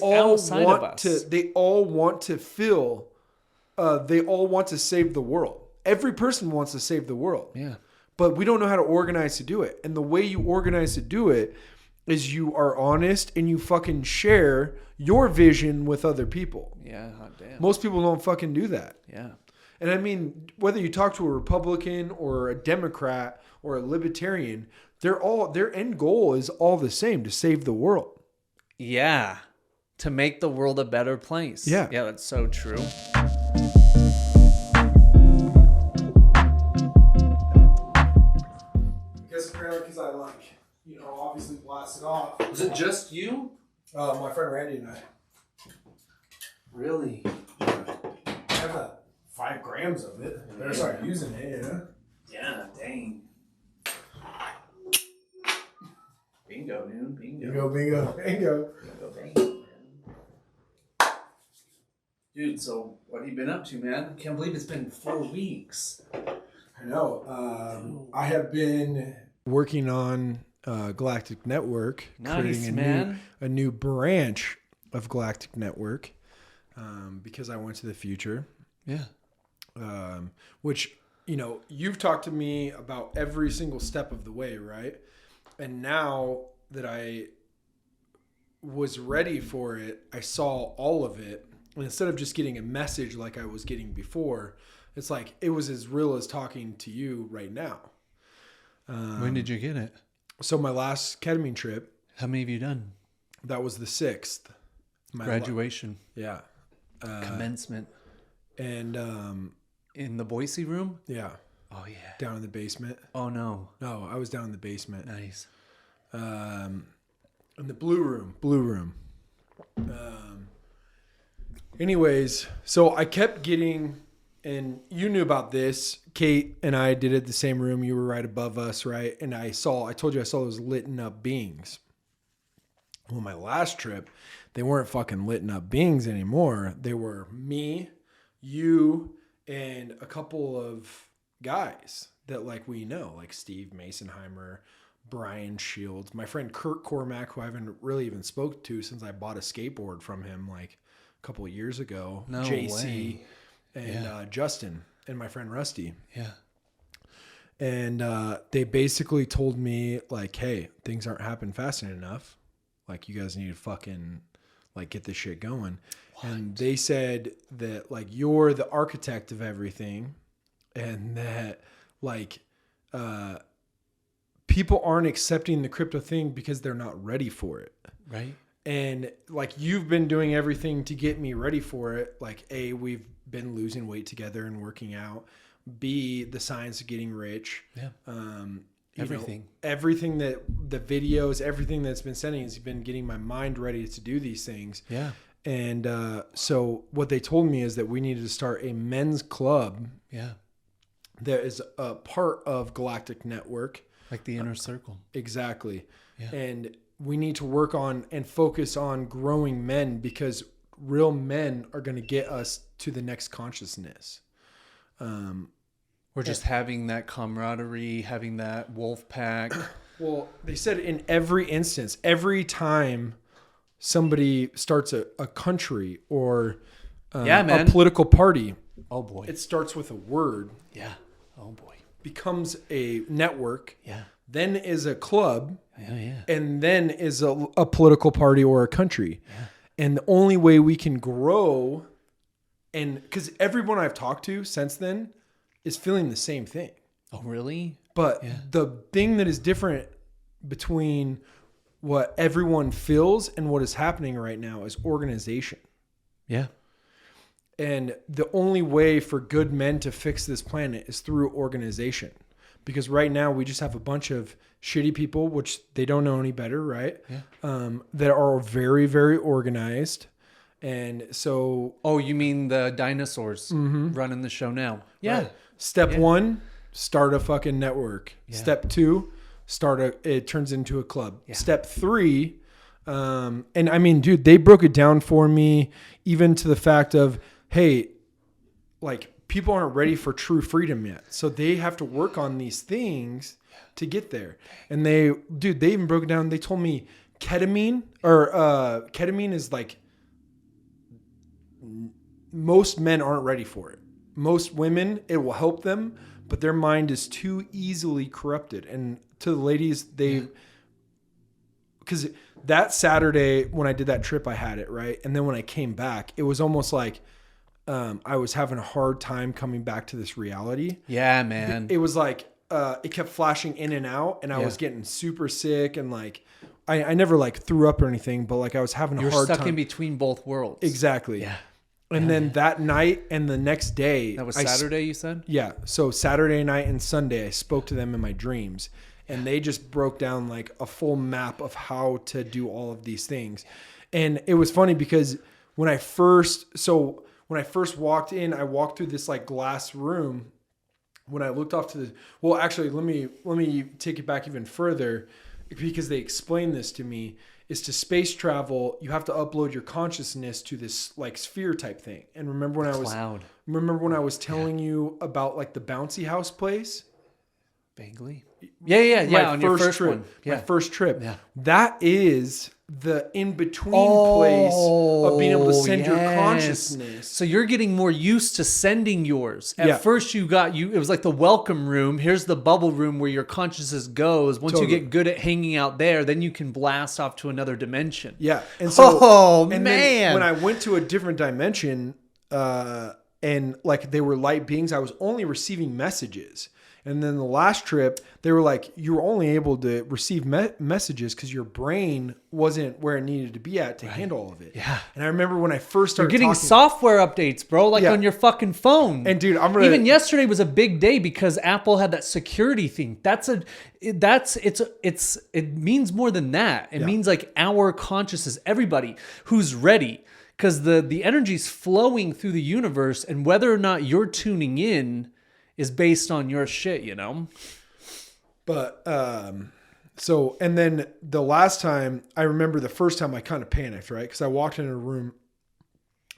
outside of us. They all want to feel. They all want to save the world. Every person wants to save the world. Yeah. But we don't know how to organize to do it. And the way you organize to do it is you are honest and you fucking share your vision with other people. Yeah, hot damn. Most people don't fucking do that. Yeah. And I mean, whether you talk to a Republican or a Democrat or a Libertarian, their end goal is all the same, to save the world. Yeah. To make the world a better place. Yeah. Yeah, that's so true. Guess apparently because I obviously blasted off. Was it just you? My friend Randy and I. Really? I have 5 grams of it. Better start using it, Yeah, dang. Bingo, dude. Bingo. Bingo. Bingo, bingo. Dude, so what have you been up to, man? I can't believe it's been 4 weeks. I know. I have been working on Galactic Network, creating a new branch of Galactic Network, because I went to the future. Yeah. Which, you've talked to me about every single step of the way, right? And now that I was ready for it, I saw all of it. And instead of just getting a message like I was getting before, it's like it was as real as talking to you right now. When did you get it? So my last ketamine trip. How many have you done? That was the 6th. Graduation. Yeah. Commencement. And in the Boise room? Yeah. Oh, yeah. Down in the basement. Oh, no. No, I was down in the basement. Nice. In the blue room. Anyways, so I kept getting, and you knew about this. Kate and I did it the same room. You were right above us, right? And I told you I saw those lit up beings. Well, my last trip, they weren't fucking lit up beings anymore. They were me, you, and a couple of guys that we know, like Steve Masonheimer, Brian Shields, my friend Kurt Cormack, who I haven't really even spoke to since I bought a skateboard from him a couple of years ago. No JC way. And Justin and my friend Rusty. Yeah. And they basically told me hey, things aren't happening fast enough. You guys need to fucking get this shit going. What? And they said that you're the architect of everything, and that people aren't accepting the crypto thing because they're not ready for it. Right. And you've been doing everything to get me ready for it. A, we've been losing weight together and working out. B, the science of getting rich. Yeah. Everything that the videos, everything that's been sending has been getting my mind ready to do these things. Yeah. And so what they told me is that we needed to start a men's club. Yeah. That is a part of Galactic Network. Like the inner circle. Exactly. Yeah. And we need to work on and focus on growing men, because real men are going to get us to the next consciousness. We're just having that camaraderie, having that wolf pack. Well, they said in every instance, every time somebody starts a country or a political party, oh boy, it starts with a word. Yeah. Oh boy. Becomes a network. Yeah. Then is a club. Yeah. And then is a political party or a country. Yeah. And the only way we can grow, and because everyone I've talked to since then is feeling the same thing. Oh, really? But the thing that is different between what everyone feels and what is happening right now is organization. Yeah. And the only way for good men to fix this planet is through organization. Because right now we just have a bunch of shitty people, which they don't know any better, right? Yeah. That are very, very organized. And so... Oh, you mean the dinosaurs running the show now? Yeah. Right. Step 1, start a fucking network. Yeah. Step 2, it turns into a club. Yeah. Step 3, and I mean, dude, they broke it down for me, even to the fact of, hey, people aren't ready for true freedom yet. So they have to work on these things to get there. And they even broke it down. They told me ketamine is most men aren't ready for it. Most women, it will help them, but their mind is too easily corrupted. And to the ladies, because that Saturday when I did that trip, I had it, right? And then when I came back, it was almost like I was having a hard time coming back to this reality. Yeah, man. It was like it kept flashing in and out, and I was getting super sick, and like I never like threw up or anything, but like I was having a hard time. You're stuck in between both worlds. Exactly. Yeah. And then that night and the next day. That was Saturday, you said? Yeah. So Saturday night and Sunday, I spoke to them in my dreams. And they just broke down like a full map of how to do all of these things. And it was funny because when I first walked in, I walked through this like glass room. When I looked off to the, well, actually, let me take it back even further, because they explained this to me. Is to space travel, you have to upload your consciousness to this like sphere type thing. And remember when I was telling you about like the bouncy house place? Vaguely. Yeah. On your first trip, one. Yeah. My first trip. Yeah. That is the in-between place of being able to send your consciousness. So you're getting more used to sending yours. At first it was like the welcome room. Here's the bubble room where your consciousness goes. Once you get good at hanging out there, then you can blast off to another dimension. Yeah. And so, man. Then when I went to a different dimension, and like they were light beings, I was only receiving messages. And then the last trip, they were like, you were only able to receive messages because your brain wasn't where it needed to be at to handle all of it. Yeah. And I remember when I first started You're getting software updates, bro, like on your fucking phone. And dude, even yesterday was a big day because Apple had that security thing. It means more than that. It means like our consciousness, everybody who's ready, because the energy's flowing through the universe, and whether or not you're tuning in is based on your shit, you know? But, so, and then the last time, I remember the first time I kind of panicked, right? Because I walked into a room,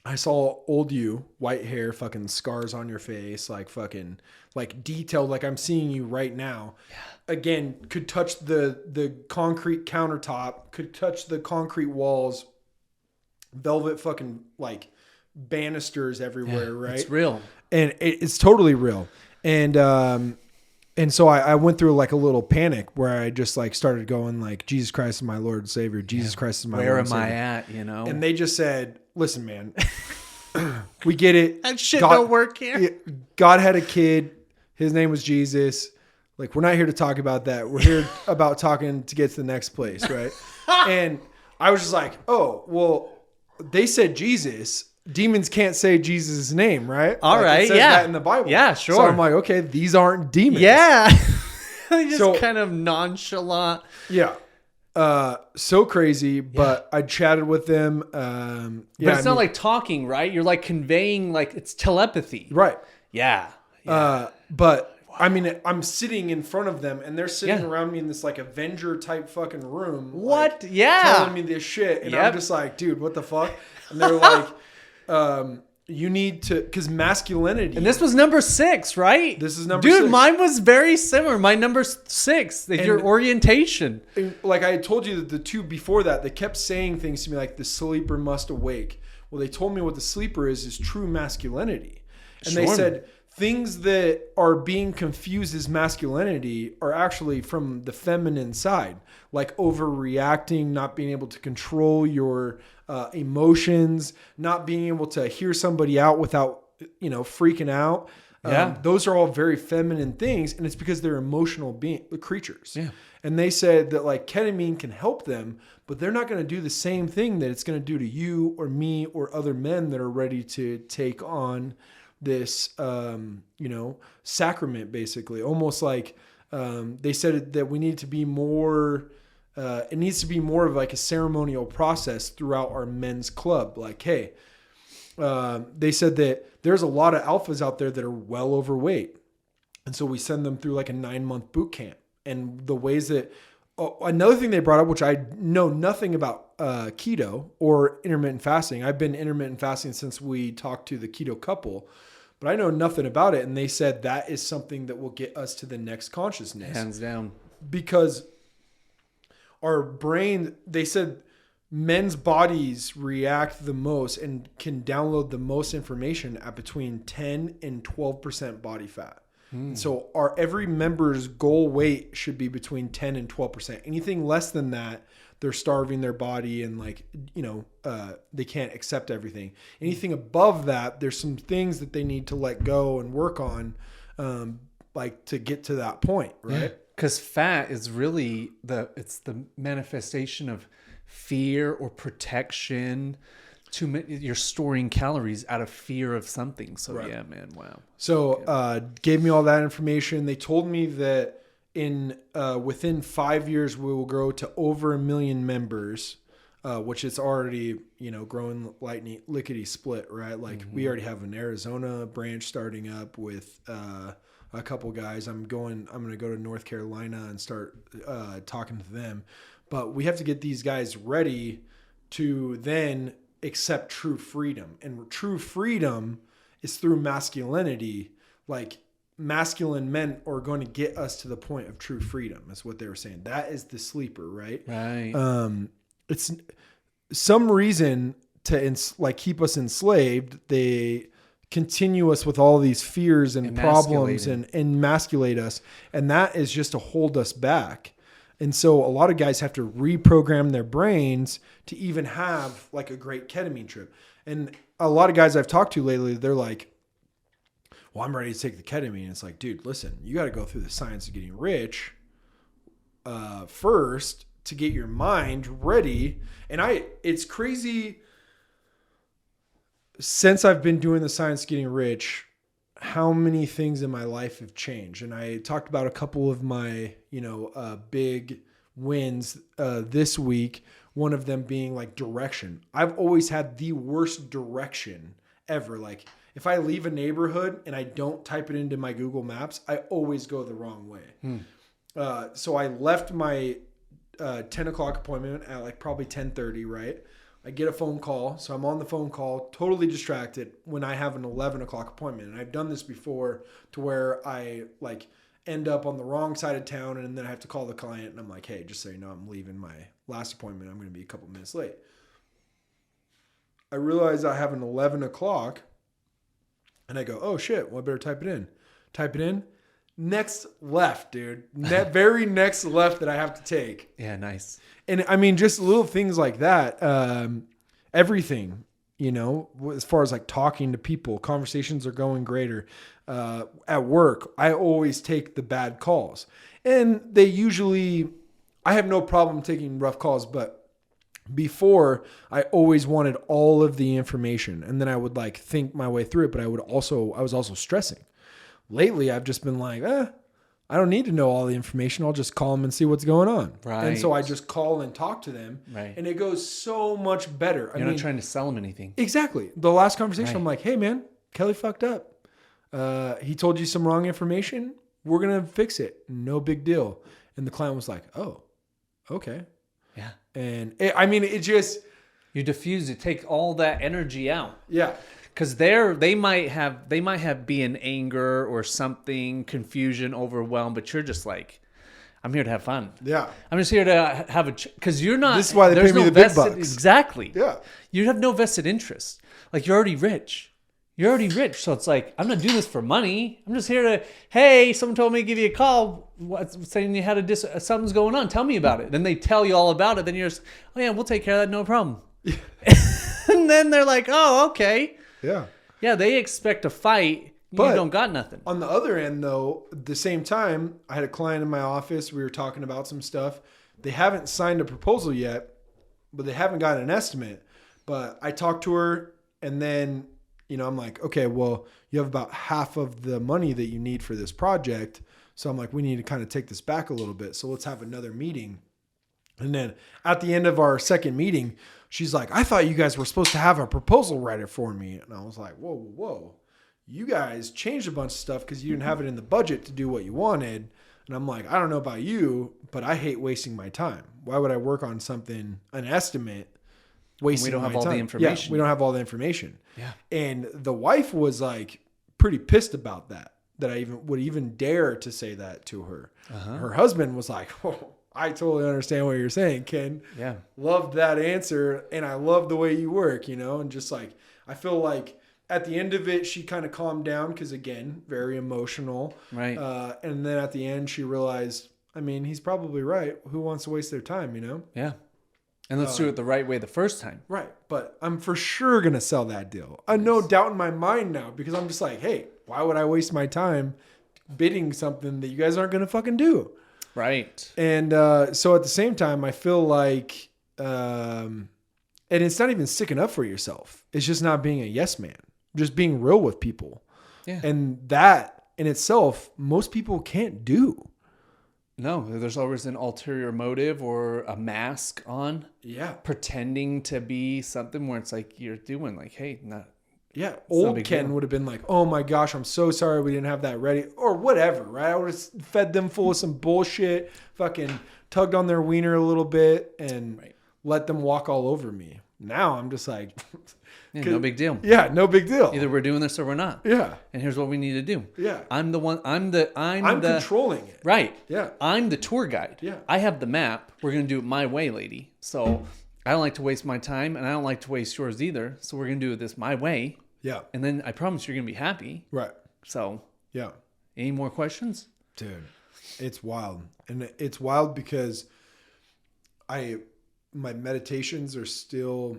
I saw old you, white hair, fucking scars on your face, like fucking, like detailed, like I'm seeing you right now. Yeah. Again, could touch the concrete countertop, could touch the concrete walls, velvet fucking, like, banisters everywhere, right? It's real. And it's totally real. And so I went through like a little panic where I just like started going like, Jesus Christ is my Lord and Savior. Jesus Christ is my Lord and Savior. Where am I at, you know? And they just said, listen, man, we get it. That shit don't work here. God had a kid. His name was Jesus. Like, we're not here to talk about that. We're here about talking to get to the next place, right? And I was just like, oh, well, they said Jesus. Demons can't say Jesus' name, right? All right, it says that in the Bible. Yeah, sure. So I'm like, okay, these aren't demons. Yeah. They just kind of nonchalant. Yeah. So crazy, but I chatted with them. But it's not like talking, right? You're like conveying, like it's telepathy. Right. Yeah. But I mean, I'm sitting in front of them and they're sitting around me in this like Avenger type fucking room. What? Like, yeah. Telling me this shit. And I'm just like, dude, what the fuck? And they're like, you need to, because masculinity. And this was number 6, right? This is number 6. Dude, mine was very similar. My number 6, your orientation. Like I told you, the two before that, they kept saying things to me like the sleeper must awake. Well, they told me what the sleeper is true masculinity. And they said things that are being confused as masculinity are actually from the feminine side, like overreacting, not being able to control your emotions, not being able to hear somebody out without, freaking out. Those are all very feminine things. And it's because they're emotional creatures. Yeah. And they said that like ketamine can help them, but they're not going to do the same thing that it's going to do to you or me or other men that are ready to take on this, sacrament, basically. Almost like they said that we need to be more, it needs to be more of like a ceremonial process throughout our men's club. Like, hey, they said that there's a lot of alphas out there that are well overweight. And so we send them through like a 9-month boot camp. And the ways that, another thing they brought up, which I know nothing about keto or intermittent fasting. I've been intermittent fasting since we talked to the keto couple, but I know nothing about it. And they said that is something that will get us to the next consciousness. Hands down. Because our brain, they said men's bodies react the most and can download the most information at between 10 and 12% body fat. So every member's goal weight should be between 10 and 12%. Anything less than that, they're starving their body and they can't accept everything. Anything above that, there's some things that they need to let go and work on, to get to that point, right? Because fat is really it's the manifestation of fear or protection. You're storing calories out of fear of something. So right. Yeah, man. Wow. So gave me all that information. They told me that within 5 years we will grow to over 1 million members, which is already growing lickety split, right? Like we already have an Arizona branch starting up with a couple guys. I'm going to go to North Carolina and start talking to them. But we have to get these guys ready to then accept true freedom. And true freedom is through masculinity. Like masculine men are going to get us to the point of true freedom. That's what they were saying. That is the sleeper, right? Right. It's some reason to keep us enslaved. They continue us with all these fears and problems and emasculate us. And that is just to hold us back. And so a lot of guys have to reprogram their brains to even have like a great ketamine trip. And a lot of guys I've talked to lately, they're like, well, I'm ready to take the ketamine. It's like, dude, listen, you got to go through the science of getting rich first to get your mind ready. And it's crazy. Since I've been doing the science of getting rich, how many things in my life have changed. And I talked about a couple of my, big wins this week. One of them being like direction. I've always had the worst direction ever. Like if I leave a neighborhood and I don't type it into my Google Maps, I always go the wrong way. So I left my 10 o'clock appointment at like probably 10:30, right? I get a phone call. So I'm on the phone call, totally distracted when I have an 11 o'clock appointment. And I've done this before to where I end up on the wrong side of town. And then I have to call the client and I'm like, hey, just so you know, I'm leaving my last appointment. I'm going to be a couple minutes late. I realize I have an 11 o'clock and I go, oh shit, well, I better type it in. Type it in. Next left, dude. Very next left that I have to take. Yeah, nice. And I mean, just little things like that. Everything, as far as like talking to people, conversations are going greater. At work, I always take the bad calls. And I have no problem taking rough calls, but before I always wanted all of the information. And then I would think my way through it, but I was also stressing. Lately, I've just been like, I don't need to know all the information. I'll just call them and see what's going on. Right. And so I just call and talk to them. Right. And it goes so much better. You're not trying to sell them anything. Exactly. The last conversation, I'm like, hey, man, Kelly fucked up. He told you some wrong information. We're going to fix it. No big deal. And the client was like, oh, okay. Yeah. And it just... You diffuse it. Take all that energy out. Yeah. Because they might be in anger or something, confusion, overwhelmed, but you're just like, I'm here to have fun. Yeah. I'm just here to have because you're not. This is why they pay me the big bucks. Exactly. Yeah. You have no vested interest. Like you're already rich. So it's like, I'm not doing this for money. I'm just here to, hey, someone told me to give you a call saying you had something's going on. Tell me about it. Then they tell you all about it. Then you're just, oh yeah, we'll take care of that. No problem. And then they're like, oh, okay. Yeah. Yeah, they expect a fight. But you don't got nothing. On the other end, though, at the same time, I had a client in my office. We were talking about some stuff. They haven't signed a proposal yet, but they haven't got an estimate. But I talked to her, and then, I'm like, okay, well, you have about half of the money that you need for this project. So I'm like, we need to kind of take this back a little bit. So let's have another meeting. And then at the end of our second meeting, she's like, I thought you guys were supposed to have a proposal writer for me. And I was like, whoa. You guys changed a bunch of stuff because you didn't have it in the budget to do what you wanted. And I'm like, I don't know about you, but I hate wasting my time. Why would I work on something, an estimate, wasting my time? We don't have all the information. Yeah, we don't have all the information. Yeah. And the wife was like pretty pissed about that I would even dare to say that to her. Uh-huh. Her husband was like, oh, I totally understand what you're saying, Ken. Yeah. Loved that answer. And I love the way you work, and just like, I feel like at the end of it, she kind of calmed down because, again, very emotional. Right. And then at the end, she realized, I mean, he's probably right. Who wants to waste their time, Yeah. And let's do it the right way the first time. Right. But I'm for sure going to sell that deal. No doubt in my mind now, because I'm just like, hey, why would I waste my time bidding something that you guys aren't going to fucking do? Right. And so at the same time, I feel like, and it's not even sticking up for yourself. It's just not being a yes man, just being real with people. Yeah. And that in itself, most people can't do. No, there's always an ulterior motive or a mask on. Yeah. Pretending to be something where it's like you're doing like, hey, not. Yeah. Old Ken deal. would have been like, oh my gosh, I'm so sorry we didn't have that ready, or whatever, right? I would have fed them full of some bullshit, fucking tugged on their wiener a little bit and let them walk all over me. Now I'm just like, yeah, no big deal. Yeah, no big deal. Either we're doing this or we're not. Yeah. And here's what we need to do. Yeah. I'm controlling it. Right. Yeah. I'm the tour guide. Yeah. I have the map. We're going to do it my way, lady. So I don't like to waste my time and I don't like to waste yours either. So we're going to do this my way. Yeah. And then I promise you're going to be happy. Right. So, yeah. Any more questions? Dude, it's wild. And it's wild because my meditations are still,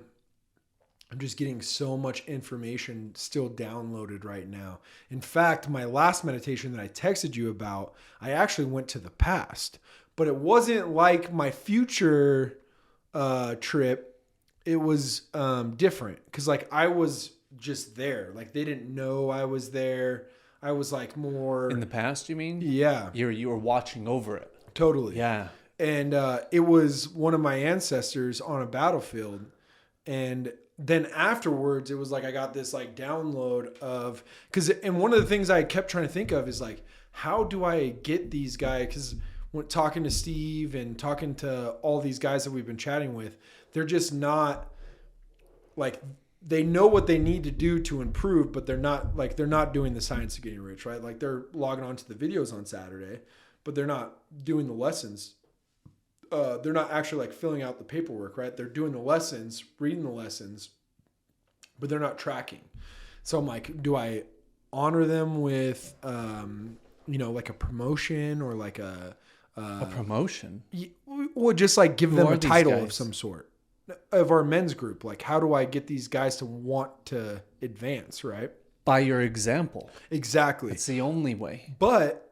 I'm just getting so much information still downloaded right now. In fact, my last meditation that I texted you about, I actually went to the past, but it wasn't like my future trip. It was different because like I was just there. Like they didn't know I was there. I was like more in the past, you mean? Yeah. You were watching over it. Totally. Yeah. And it was one of my ancestors on a battlefield. And then afterwards, it was like I got this like download of, and one of the things I kept trying to think of is like, how do I get these guys? Because when talking to Steve and talking to all these guys that we've been chatting with, they're just not like, they know what they need to do to improve, but they're not doing the science of getting rich, right? Like they're logging on to the videos on Saturday, but they're not doing the lessons. They're not actually like filling out the paperwork, right? They're doing the lessons, reading the lessons, but they're not tracking. So I'm like, do I honor them with, like a promotion or like a promotion? Or just like give them a title guys? Of some sort of our men's group. Like, how do I get these guys to want to advance, right? By your example. Exactly. It's the only way.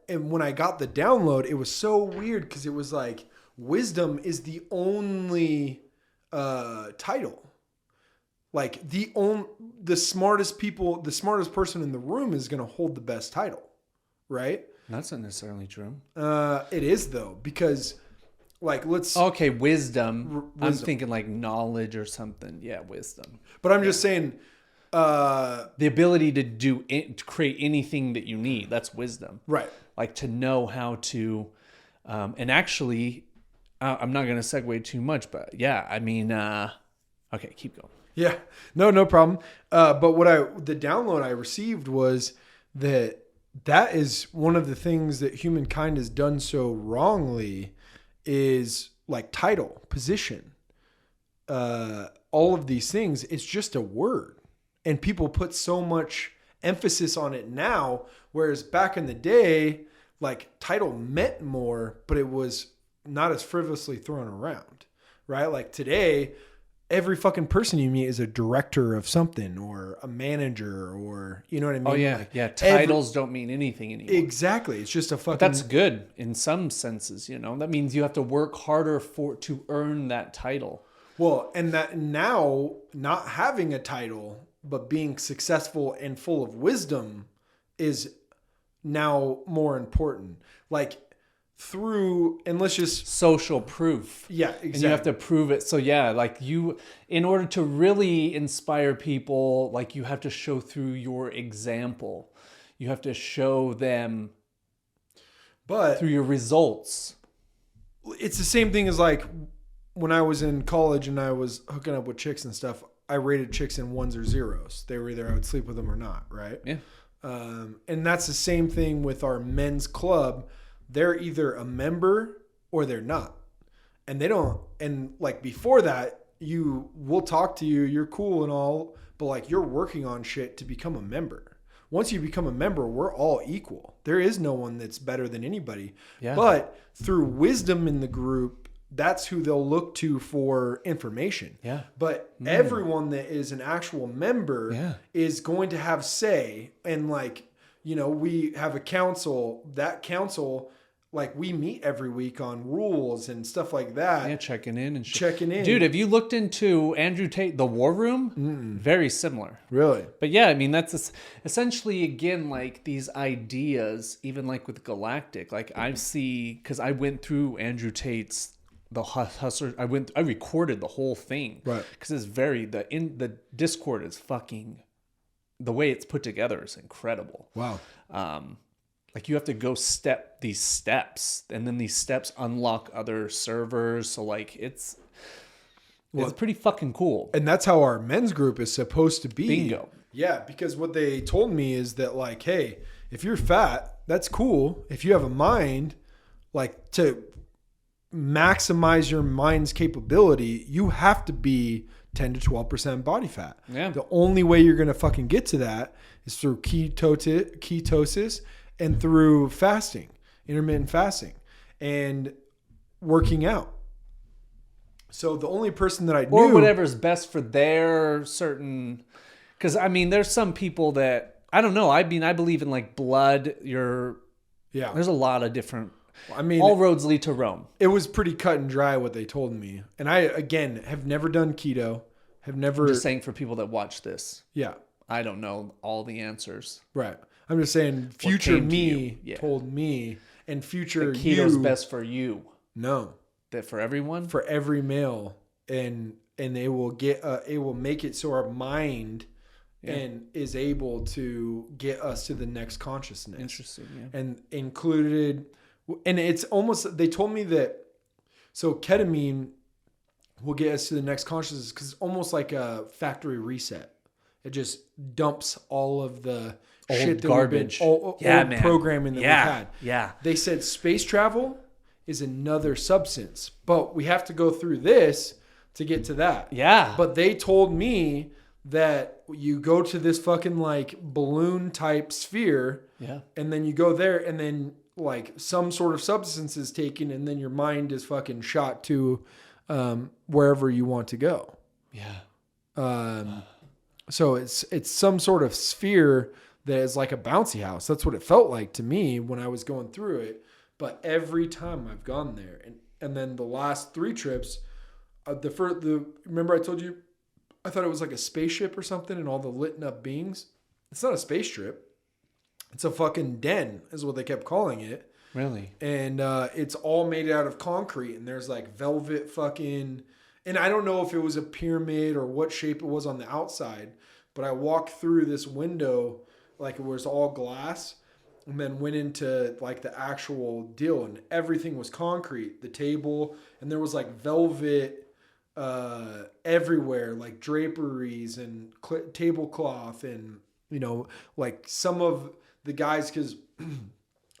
And when I got the download, it was so weird because it was like, wisdom is the only title. Like the smartest person in the room is going to hold the best title, right? That's not necessarily true. It is though, because like okay, wisdom. I'm thinking like knowledge or something. Yeah, wisdom. But I'm just saying, the ability to create anything that you need. That's wisdom, right? Like to know how to, and actually. I'm not going to segue too much, but yeah, I mean, okay, keep going. Yeah, no problem. But the download I received was that is one of the things that humankind has done so wrongly is like title, position, all of these things. It's just a word, and people put so much emphasis on it now, whereas back in the day, like title meant more, but it was not as frivolously thrown around, right? Like today, every fucking person you meet is a director of something or a manager or, you know what I mean? Oh yeah. Like yeah. Titles don't mean anything anymore. Exactly. It's just a fucking... But that's good in some senses, That means you have to work harder to earn that title. Well, and that now not having a title, but being successful and full of wisdom is now more important. Like, and let's just social proof. Yeah, exactly. And you have to prove it. So yeah, like in order to really inspire people, like you have to show through your example. You have to show them through your results. It's the same thing as like when I was in college and I was hooking up with chicks and stuff, I rated chicks in ones or zeros. They were either I would sleep with them or not, right? Yeah. And that's the same thing with our men's club. They're either a member or they're not. and they don't, and like before that, we'll talk to you, you're cool and all, but like you're working on shit to become a member. Once you become a member, we're all equal. There is no one that's better than anybody. Yeah. But through wisdom in the group, that's who they'll look to for information. Yeah. But everyone that is an actual member is going to have say. And like, you know, we have a council. That council, like we meet every week on rules and stuff like that. Yeah, checking in and checking in. Dude, have you looked into Andrew Tate, The War Room? Very similar. Really? But yeah, I mean, that's essentially, again, like these ideas, even like with Galactic, like I see, because I went through Andrew Tate's The Hustler. I recorded the whole thing. Right. Because it's the Discord is fucking, the way it's put together is incredible. Wow. Like you have to go these steps, and then these steps unlock other servers. So like it's pretty fucking cool. And that's how our men's group is supposed to be. Bingo. Yeah, because what they told me is that like, hey, if you're fat, that's cool. If you have a mind, like to maximize your mind's capability, you have to be 10 to 12% body fat. Yeah. The only way you're going to fucking get to that is through ketosis and through fasting, intermittent fasting, and working out. So the only person that I knew... Or whatever's best for their certain... Because, I mean, there's some people that... I don't know. I mean, I believe in, like, blood. Yeah. There's a lot of different... I mean... All roads lead to Rome. It was pretty cut and dry what they told me. And I, again, have never done keto. I'm just saying for people that watch this. Yeah. I don't know all the answers. Right. I'm just saying future me told me, and future that keto's best for you. No. That for everyone? For every male. And it will make it so our mind and is able to get us to the next consciousness. Interesting, yeah. And included, and it's almost, they told me that, so ketamine will get us to the next consciousness because it's almost like a factory reset. It just dumps all of the old shit that garbage, old programming that we've had. Yeah. They said space travel is another substance, but we have to go through this to get to that. Yeah. But they told me that you go to this fucking like balloon type sphere. Yeah. And then you go there and then like some sort of substance is taken and then your mind is fucking shot to wherever you want to go. Yeah. So it's some sort of sphere that is like a bouncy house. That's what it felt like to me when I was going through it. But every time I've gone there, and then the last 3 trips, remember I told you I thought it was like a spaceship or something, and all the lit up beings. It's not a space trip. It's a fucking den, is what they kept calling it. Really? And it's all made out of concrete, and there's like velvet fucking. And I don't know if it was a pyramid or what shape it was on the outside, but I walked through this window like it was all glass and then went into like the actual deal and everything was concrete, the table, and there was like velvet everywhere, like draperies and tablecloth and, you know, like some of the guys, because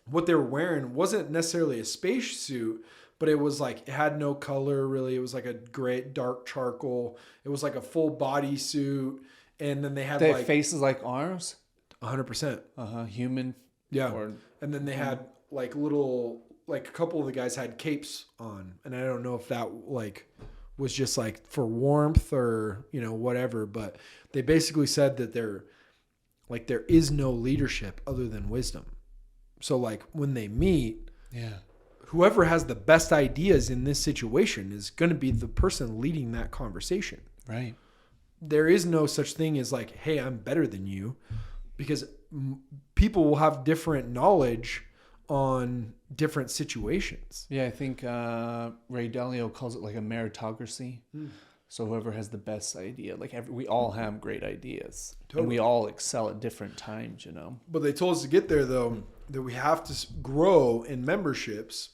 what they were wearing wasn't necessarily a space suit, but it was like, it had no color really. It was like a gray, dark charcoal. It was like a full body suit. And then they had like faces like ours. 100%. Human. Yeah. And then they had like little, like a couple of the guys had capes on. And I don't know if that like was just like for warmth or, you know, whatever. But they basically said that there is no leadership other than wisdom. So like when they meet, whoever has the best ideas in this situation is going to be the person leading that conversation. Right. There is no such thing as like, hey, I'm better than you, because people will have different knowledge on different situations. Yeah, I think Ray Dalio calls it like a meritocracy. So whoever has the best idea, like we all have great ideas, and we all excel at different times, you know. But they told us to get there though, that we have to grow in memberships.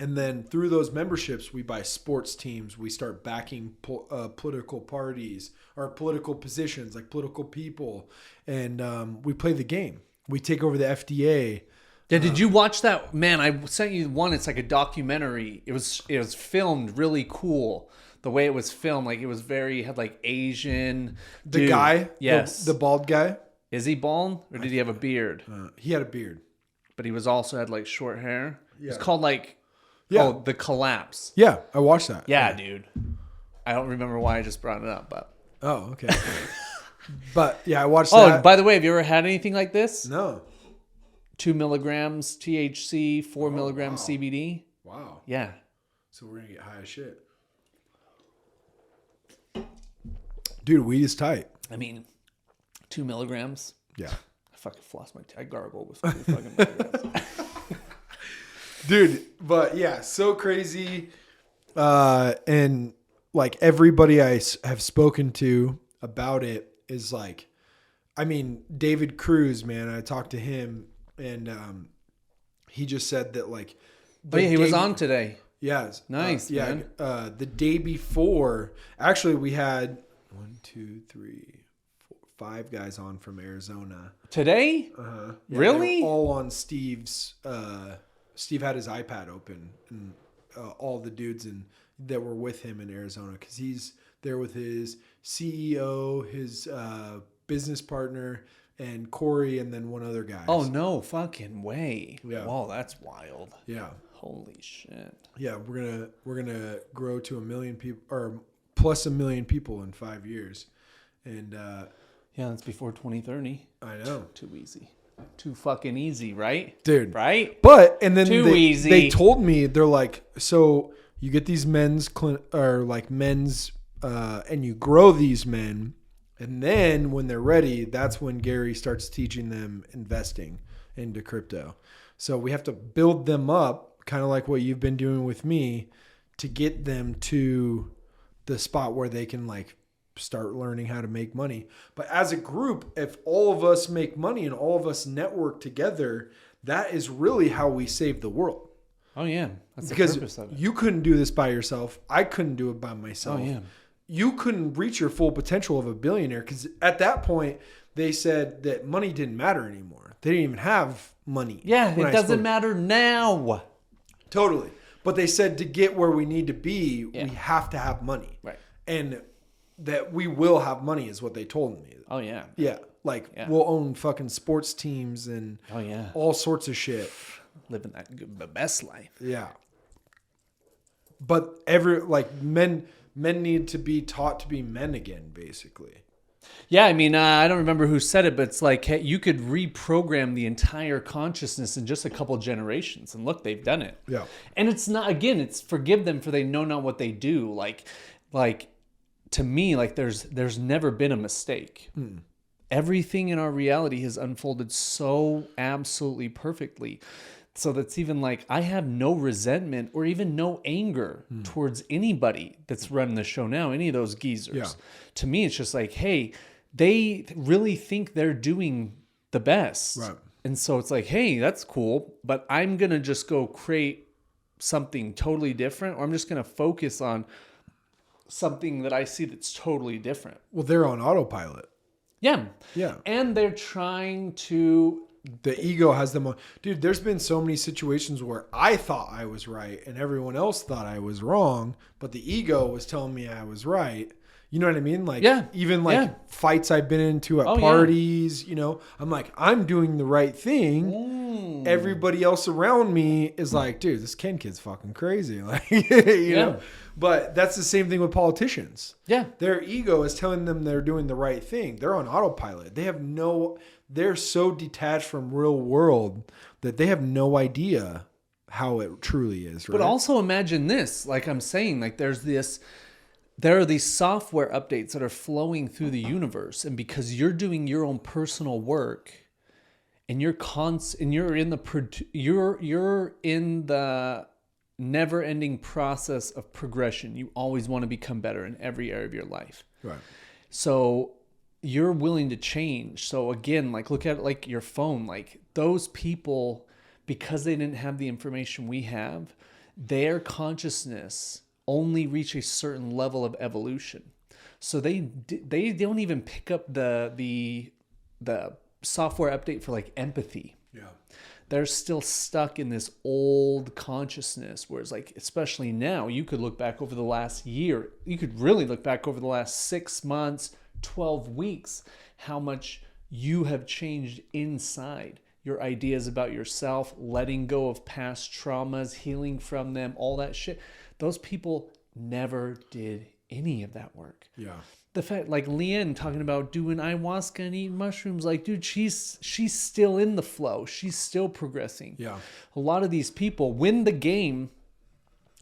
And then through those memberships, we buy sports teams. We start backing political parties or political positions, like political people. And we play the game. We take over the FDA. Yeah, did you watch that? Man, I sent you one. It's like a documentary. It was filmed really cool. The way it was filmed, like it was had like Asian. The guy, yes, the bald guy. Is he bald or did he have a beard? He had a beard, but he was also had like short hair. Yeah. It's called like The Collapse. Yeah, I watched that. Yeah, dude. I don't remember why I just brought it up, but okay. But yeah, I watched that. that. Oh, by the way, have you ever had anything like this? No. 2 milligrams THC, 4 milligrams CBD. Wow. Yeah. So we're gonna get high as shit. Dude, weed is tight. I mean, 2 milligrams. Yeah. I fucking floss my I gargle with 2 fucking milligrams. Dude, but yeah, so crazy. And like everybody I have spoken to about it is like, I mean, David Cruz, man, I talked to him and he just said that like. He was on today. Yeah. Nice, man. The day before, actually we had 5 guys on from Arizona. Today? Yeah, really? All on Steve's, Steve had his iPad open and all the dudes that were with him in Arizona because he's there with his CEO, his business partner, and Corey, and then one other guy. Oh, no fucking way. Yeah. Whoa, that's wild. Yeah. Holy shit. Yeah, we're gonna grow to 1 million people or plus 1 million people in 5 years. And yeah, that's before 2030. I know. Too easy. Too fucking easy, right? Dude. Right? But, and then easy. They told me, they're like, so you get these men's, and you grow these men. And then when they're ready, that's when Gary starts teaching them investing into crypto. So we have to build them up, kind of like what you've been doing with me, to get them to the spot where they can like start learning how to make money. But as a group, if all of us make money and all of us network together, that is really how we save the world. Oh yeah, that's because the purpose of it. You couldn't do this by yourself. I couldn't do it by myself. Oh yeah. You couldn't reach your full potential of a billionaire because at that point they said that money didn't matter anymore. They didn't even have money. Yeah, it doesn't matter now. Totally. But they said to get where we need to be, we have to have money. Right. And that we will have money is what they told me. Oh yeah. Yeah. Like we'll own fucking sports teams and all sorts of shit. Living the best life. Yeah. But men need to be taught to be men again, basically. Yeah, I mean, I don't remember who said it, but it's like hey, you could reprogram the entire consciousness in just a couple generations. And look, they've done it. Yeah. And it's not, again, it's forgive them for they know not what they do. Like to me, like there's never been a mistake. Everything in our reality has unfolded so absolutely perfectly. So that's even like I have no resentment or even no anger towards anybody that's running the show now, any of those geezers. Yeah. To me, it's just like, hey, they really think they're doing the best. Right. And so it's like, hey, that's cool, but I'm going to just go create something totally different, or I'm just going to focus on something that I see that's totally different. Well, they're on autopilot. Yeah. Yeah. And they're trying to... The ego has them on. Dude, there's been so many situations where I thought I was right and everyone else thought I was wrong, but the ego was telling me I was right. You know what I mean? Like, even like fights I've been into at parties, you know, I'm like, I'm doing the right thing. Everybody else around me is like, dude, this Ken kid's fucking crazy. Like, you know, but that's the same thing with politicians. Yeah. Their ego is telling them they're doing the right thing. They're on autopilot. They're so detached from real world that they have no idea how it truly is. Right? But also imagine this, like I'm saying, like there are these software updates that are flowing through the universe, and because you're doing your own personal work, and you're in the never-ending process of progression. You always want to become better in every area of your life. Right. So you're willing to change. So again, like look at it like your phone. Like those people, because they didn't have the information we have, their consciousness only reach a certain level of evolution. So they don't even pick up the software update for like empathy. Yeah. They're still stuck in this old consciousness, whereas like, especially now, you could look back over the last year, you could really look back over the last 6 months, 12 weeks, how much you have changed inside. Your ideas about yourself, letting go of past traumas, healing from them, all that shit. Those people never did any of that work. Yeah. The fact, like Leanne talking about doing ayahuasca and eating mushrooms, like, dude, she's still in the flow. She's still progressing. Yeah. A lot of these people win the game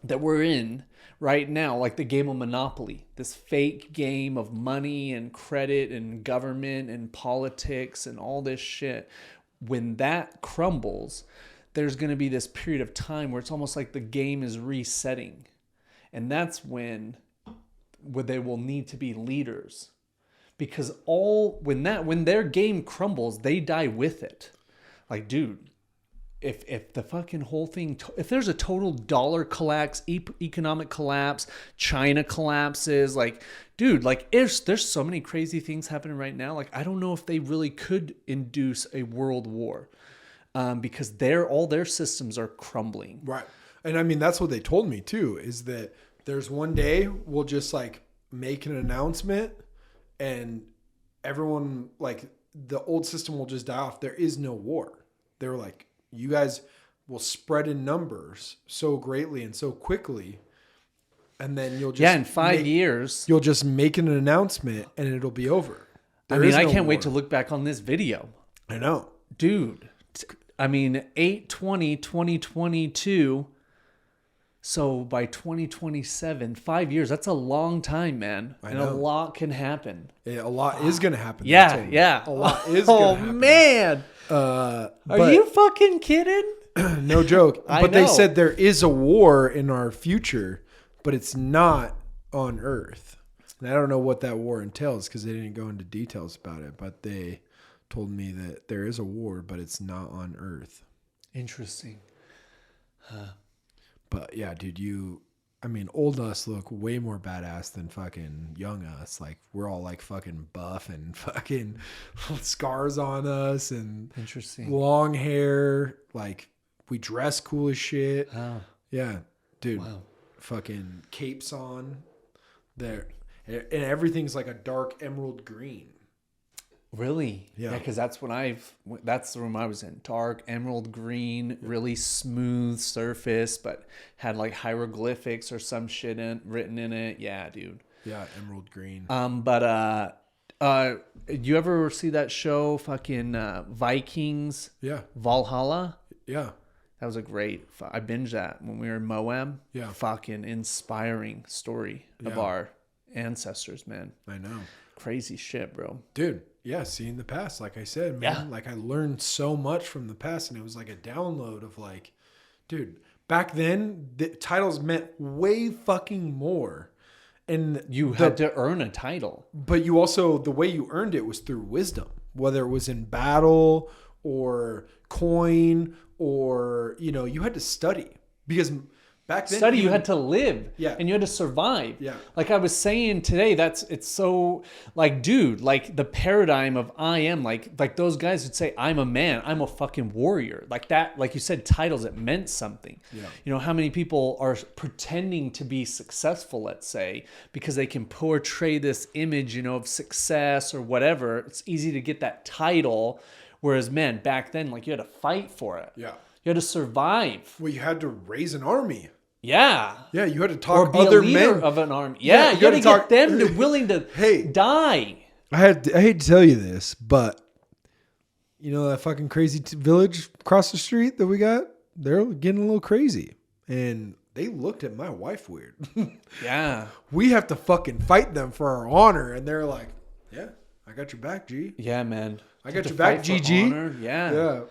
that we're in right now, like the game of Monopoly, this fake game of money and credit and government and politics and all this shit. When that crumbles, there's going to be this period of time where it's almost like the game is resetting. And that's when they will need to be leaders. Because when their game crumbles, they die with it. Like, dude, if the fucking whole thing, if there's a total dollar collapse, economic collapse, China collapses, like, dude, like there's so many crazy things happening right now. Like, I don't know if they really could induce a world war, because all their systems are crumbling. Right. And I mean, that's what they told me too, is that there's one day we'll just like make an announcement and everyone, like, the old system will just die off. There is no war. They were like, you guys will spread in numbers so greatly and so quickly. And then you'll just, in 5 years, you'll just make an announcement and it'll be over. I mean, I can't wait to look back on this video. I know. Dude, I mean, 8/20/2022. So by 2027, 5 years, that's a long time, man. And a lot can happen. Yeah, a lot is going to happen. Yeah. A lot is going to happen. Oh, man. Are you fucking kidding? No joke. But know. They said there is a war in our future, but it's not on Earth. And I don't know what that war entails because they didn't go into details about it. But they told me that there is a war, but it's not on Earth. Interesting. But yeah, dude, old us look way more badass than fucking young us. Like, we're all like fucking buff and fucking scars on us and interesting long hair. Like, we dress cool as shit. Oh. Yeah, dude. Wow. Fucking capes on there. And everything's like a dark emerald green. Really? Yeah. Because that's that's the room I was in. Dark emerald green, really smooth surface, but had like hieroglyphics or some shit written in it. Yeah, dude. Yeah, emerald green. But you ever see that show, fucking Vikings? Yeah. Valhalla? Yeah. That was I binged that when we were in Moab. Yeah. Fucking inspiring story of our ancestors, man. I know. Crazy shit, bro. Dude. Yeah, seeing the past, like I said, man. Yeah. Like, I learned so much from the past, and it was like a download of like, dude, back then the titles meant way fucking more. And you had to earn a title. But you also, the way you earned it was through wisdom, whether it was in battle or coin or, you had to study because back then you had to live. Yeah. And you had to survive. Yeah. Like I was saying today, it's so like, dude, like the paradigm of I am like those guys would say, I'm a man, I'm a fucking warrior. Like that, like you said, titles, it meant something. Yeah. How many people are pretending to be successful, let's say, because they can portray this image, of success or whatever. It's easy to get that title. Whereas, man, back then, like you had to fight for it. Yeah. You had to survive. Well, you had to raise an army. Yeah. Yeah, you had to talk or be other a leader men of an army. Yeah, you had to get them to willing to die. I hate to tell you this, but that fucking crazy village across the street that we got, they're getting a little crazy. And they looked at my wife weird. Yeah. We have to fucking fight them for our honor. And they're like, yeah, I got your back, G. Yeah, man. I got your back, GG. Yeah. Yeah.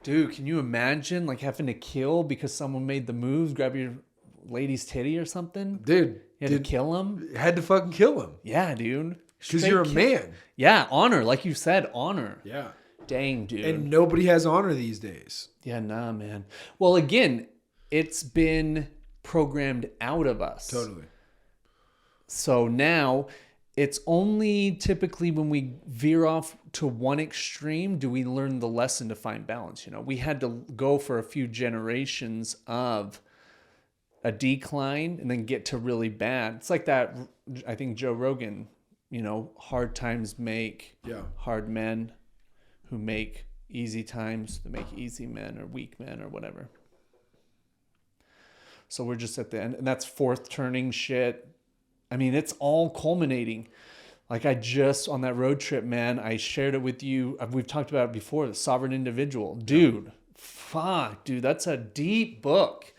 Dude, can you imagine like having to kill because someone made the moves, grab your lady's titty or something? Dude. You had to kill him? Had to fucking kill him. Yeah, dude. Because you're a man. Yeah, honor. Like you said, honor. Yeah. Dang, dude. And nobody has honor these days. Yeah, nah, man. Well, again, it's been programmed out of us. Totally. So now it's only typically when we veer off to one extreme do we learn the lesson to find balance. We had to go for a few generations of a decline and then get to really bad. It's like that, I think Joe Rogan, hard times make hard men who make easy times to make easy men or weak men or whatever. So we're just at the end, and that's fourth turning shit. I mean, it's all culminating. Like on that road trip, man, I shared it with you. We've talked about it before, the Sovereign Individual. Dude, that's a deep book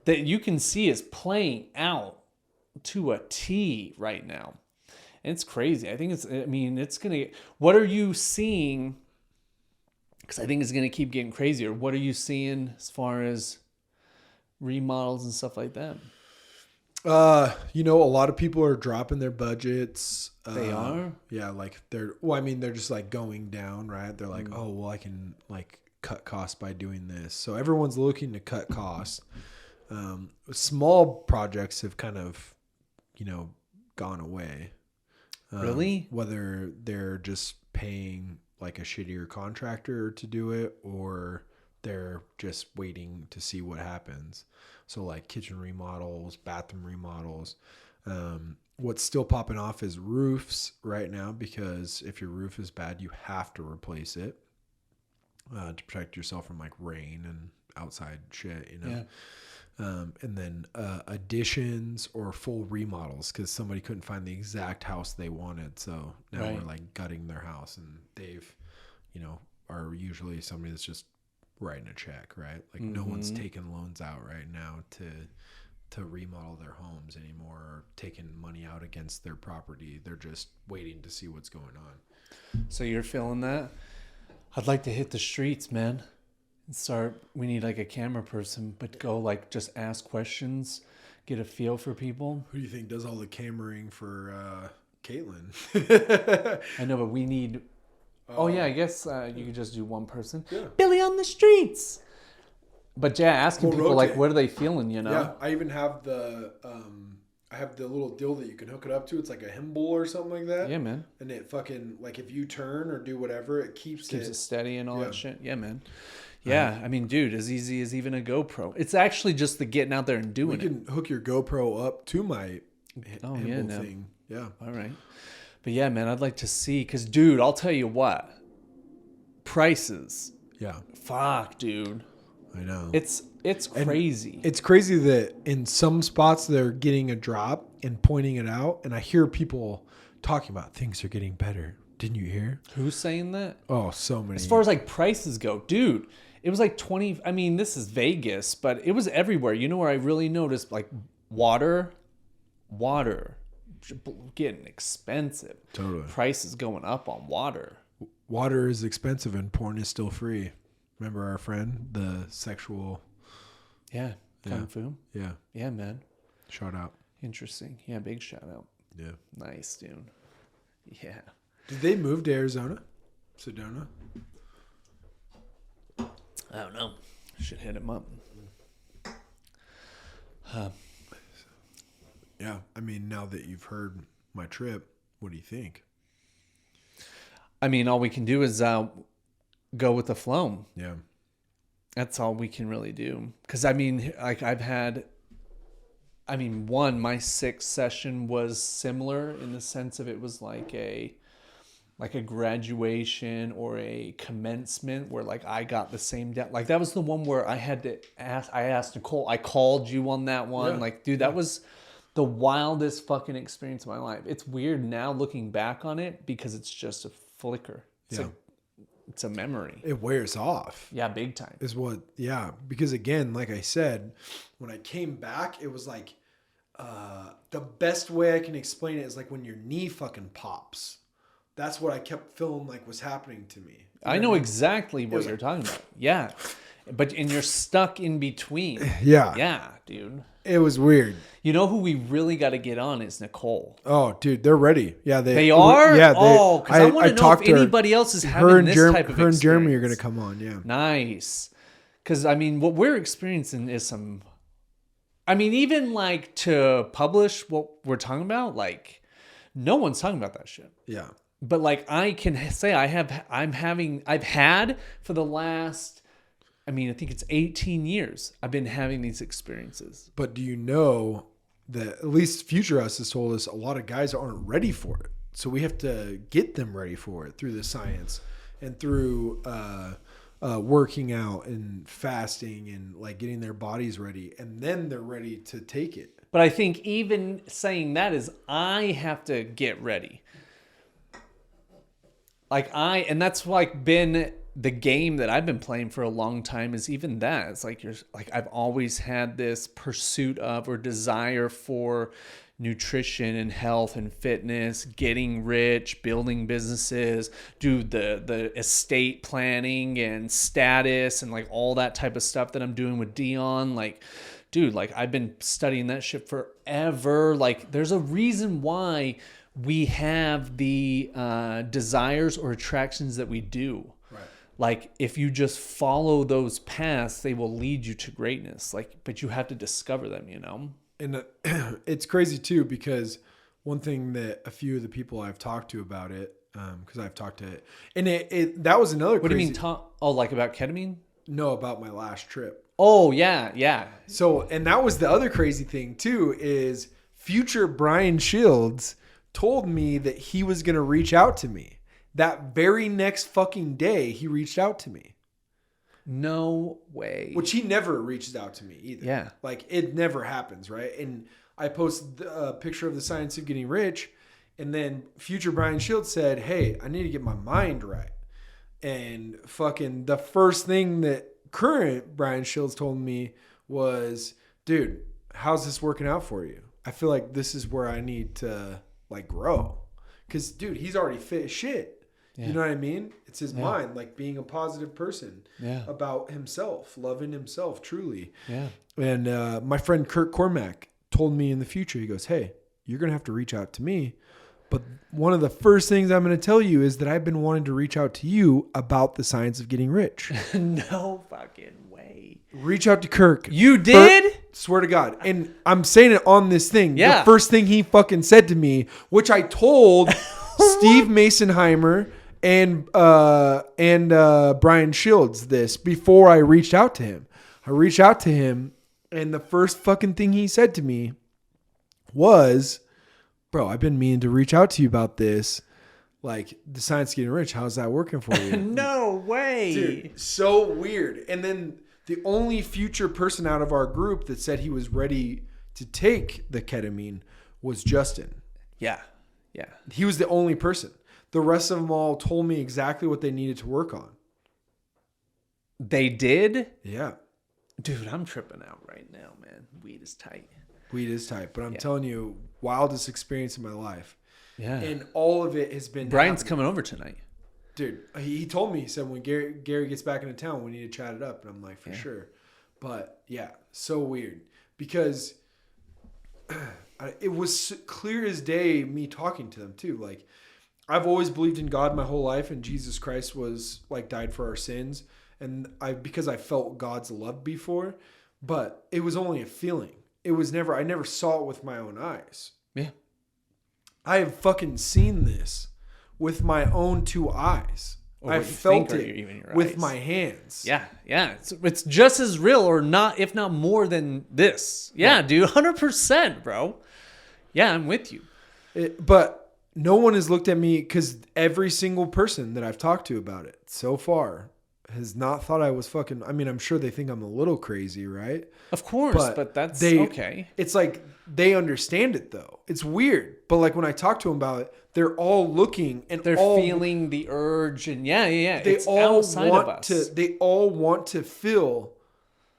that you can see is playing out to a T right now. And it's crazy. I think it's going to, what are you seeing? Because I think it's going to keep getting crazier. What are you seeing as far as remodels and stuff like that? A lot of people are dropping their budgets. They are? Yeah, like they're just like going down, right? They're like, oh, well, I can like cut costs by doing this. So everyone's looking to cut costs. Small projects have kind of, gone away. Really? Whether they're just paying like a shittier contractor to do it, or they're just waiting to see what happens. So like kitchen remodels, bathroom remodels. What's still popping off is roofs right now, because if your roof is bad, you have to replace it to protect yourself from like rain and outside shit, Yeah. And then additions or full remodels, because somebody couldn't find the exact house they wanted. So now Right. we're like gutting their house, and they've, are usually somebody that's just writing a check, right? Like no one's taking loans out right now to remodel their homes anymore, or taking money out against their property. They're just waiting to see what's going on. So you're feeling that? I'd like to hit the streets, man. We need like a camera person, but go like just ask questions, get a feel for people. Who do you think does all the cameraing for Caitlin? I know, but we need... I guess you could just do one person. Yeah. Billy on the streets. But asking We'll people rotate. like, what are they feeling, Yeah, I even have the little deal that you can hook it up to. It's like a gimbal or something like that. Yeah, man. And it fucking, like, if you turn or do whatever, it keeps it steady and all Yeah. that shit. Yeah, man. Yeah, I mean, dude, as easy as even a GoPro. It's actually just the getting out there and doing We can hook your GoPro up to my gimbal no. thing. Yeah. All right. But yeah, man, I'd like to see, because, dude, I'll tell you what. Prices. Yeah. Fuck, dude. I know. It's crazy. It's crazy that in some spots they're getting a drop and pointing it out. And I hear people talking about things are getting better. Didn't you hear? Who's saying that? Oh, so many. As far as like prices go, dude, it was like 20. I mean, this is Vegas, but it was everywhere. You know where I really noticed, like water getting expensive. Totally. Prices going up on water. Water is expensive and porn is still free. Remember our friend, the sexual... Yeah. Kung Fu. Yeah. Yeah, man. Shout out. Interesting. Yeah, big shout out. Yeah. Nice, dude. Yeah. Did they move to Arizona? Sedona? I don't know. Should hit him up. Yeah. I mean, now that you've heard my trip, what do you think? I mean, all we can do is go with the flow. Yeah. That's all we can really do. Because, I mean, like my sixth session was similar in the sense of it was like a graduation or a commencement where like I got the same like that was the one where I asked Nicole, I called you on that one. Yeah. Like, dude, that was the wildest fucking experience of my life. It's weird now looking back on it because it's just a flicker. It's a memory. It wears off. Yeah, big time. Because again, like I said, when I came back, it was like, the best way I can explain it is like when your knee fucking pops. That's what I kept feeling like was happening to me. I know exactly what you're talking about. Yeah. And you're stuck in between. Yeah. Yeah, dude. It was weird. You know who we really got to get on is Nicole. Oh, dude, they're ready. Yeah, they are? Yeah, because I want to know if anybody else is having this type of experience. Her and Jeremy are going to come on, yeah. Nice. Because, I mean, what we're experiencing is even like to publish what we're talking about, like No one's talking about that shit. Yeah. But like I can say I've had for the last, I mean, I think it's 18 years. I've been having these experiences. But do you know that at least Future Us has told us a lot of guys aren't ready for it. So we have to get them ready for it through the science and through working out and fasting and like getting their bodies ready. And then they're ready to take it. But I think even saying that is I have to get ready. And that's like been the game that I've been playing for a long time is even that. It's like I've always had this pursuit of or desire for nutrition and health and fitness, getting rich, building businesses, do the estate planning and status and like all that type of stuff that I'm doing with Dion. Like, dude, like I've been studying that shit forever. Like there's a reason why we have the desires or attractions that we do. Right. Like if you just follow those paths, they will lead you to greatness. Like, but you have to discover them, you know? And it's crazy too, because one thing that a few of the people I've talked to about it, because I've talked to it, and that was another. What do you mean? Like about ketamine? No, about my last trip. Oh yeah. So, and that was the other crazy thing too, is future Brian Shields told me that he was going to reach out to me. That very next fucking day, he reached out to me. No way. Which he never reaches out to me either. Yeah. Like it never happens, right? And I posted a picture of the science of getting rich, and then future Brian Shields said, "Hey, I need to get my mind right." And fucking the first thing that current Brian Shields told me was, "Dude, how's this working out for you? I feel like this is where I need to like grow." Cause dude, he's already fit as shit. Yeah. You know what I mean? It's his mind, like being a positive person about himself, loving himself truly. Yeah. And my friend Kurt Cormack told me in the future, he goes, "Hey, you're going to have to reach out to me. But one of the first things I'm going to tell you is that I've been wanting to reach out to you about the science of getting rich." No fucking way. Reach out to Kirk. You did? Swear to God. And I'm saying it on this thing. Yeah. The first thing he fucking said to me, which I told Steve Masonheimer and Brian Shields this before I reached out to him. I reached out to him, and the first fucking thing he said to me was, "Bro, I've been meaning to reach out to you about this. Like, the science of getting rich, how's that working for you?" No way. Dude, so weird. And then the only future person out of our group that said he was ready to take the ketamine was Justin. Yeah. He was the only person. The rest of them all told me exactly what they needed to work on. They did? Yeah. Dude, I'm tripping out right now, man. Weed is tight. But I'm telling you, wildest experience in my life. Yeah. And all of it has been Brian's happening. coming over tonight. Dude, he told me, he said, when Gary gets back into town, we need to chat it up. And I'm like, for sure. But yeah, so weird. Because it was clear as day me talking to them too. Like, I've always believed in God my whole life, and Jesus Christ was like died for our sins. And because I felt God's love before, but it was only a feeling. I never saw it with my own eyes. Yeah. I have fucking seen this with my own two eyes. I felt it with my hands. Yeah. It's just as real, or not, if not more than this. Yeah, dude, 100%, bro. Yeah, I'm with you. But no one has looked at me, because every single person that I've talked to about it so far has not thought I was fucking. I mean, I'm sure they think I'm a little crazy, right? Of course, but that's okay. It's like they understand it though. It's weird, but like when I talk to them about it, they're all looking and they're feeling the urge, and they all want to. They all want to feel.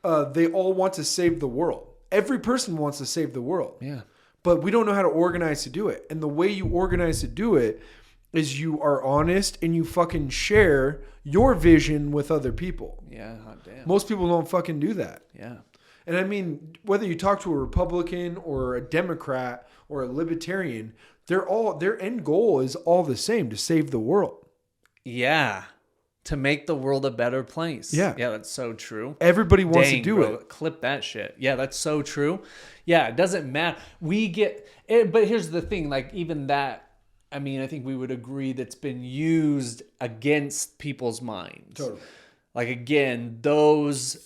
They all want to save the world. Every person wants to save the world. Yeah. But we don't know how to organize to do it. And the way you organize to do it is you are honest and you fucking share your vision with other people. Yeah, hot damn. Most people don't fucking do that. Yeah. And I mean, whether you talk to a Republican or a Democrat or a Libertarian, their end goal is all the same, to save the world. Yeah. To make the world a better place. Yeah. Yeah, that's so true. Everybody wants to do it. Clip that shit. Yeah, that's so true. Yeah, it doesn't matter. We get it, but here's the thing, like even that I mean, I think we would agree that's been used against people's minds. Totally. Like, again, those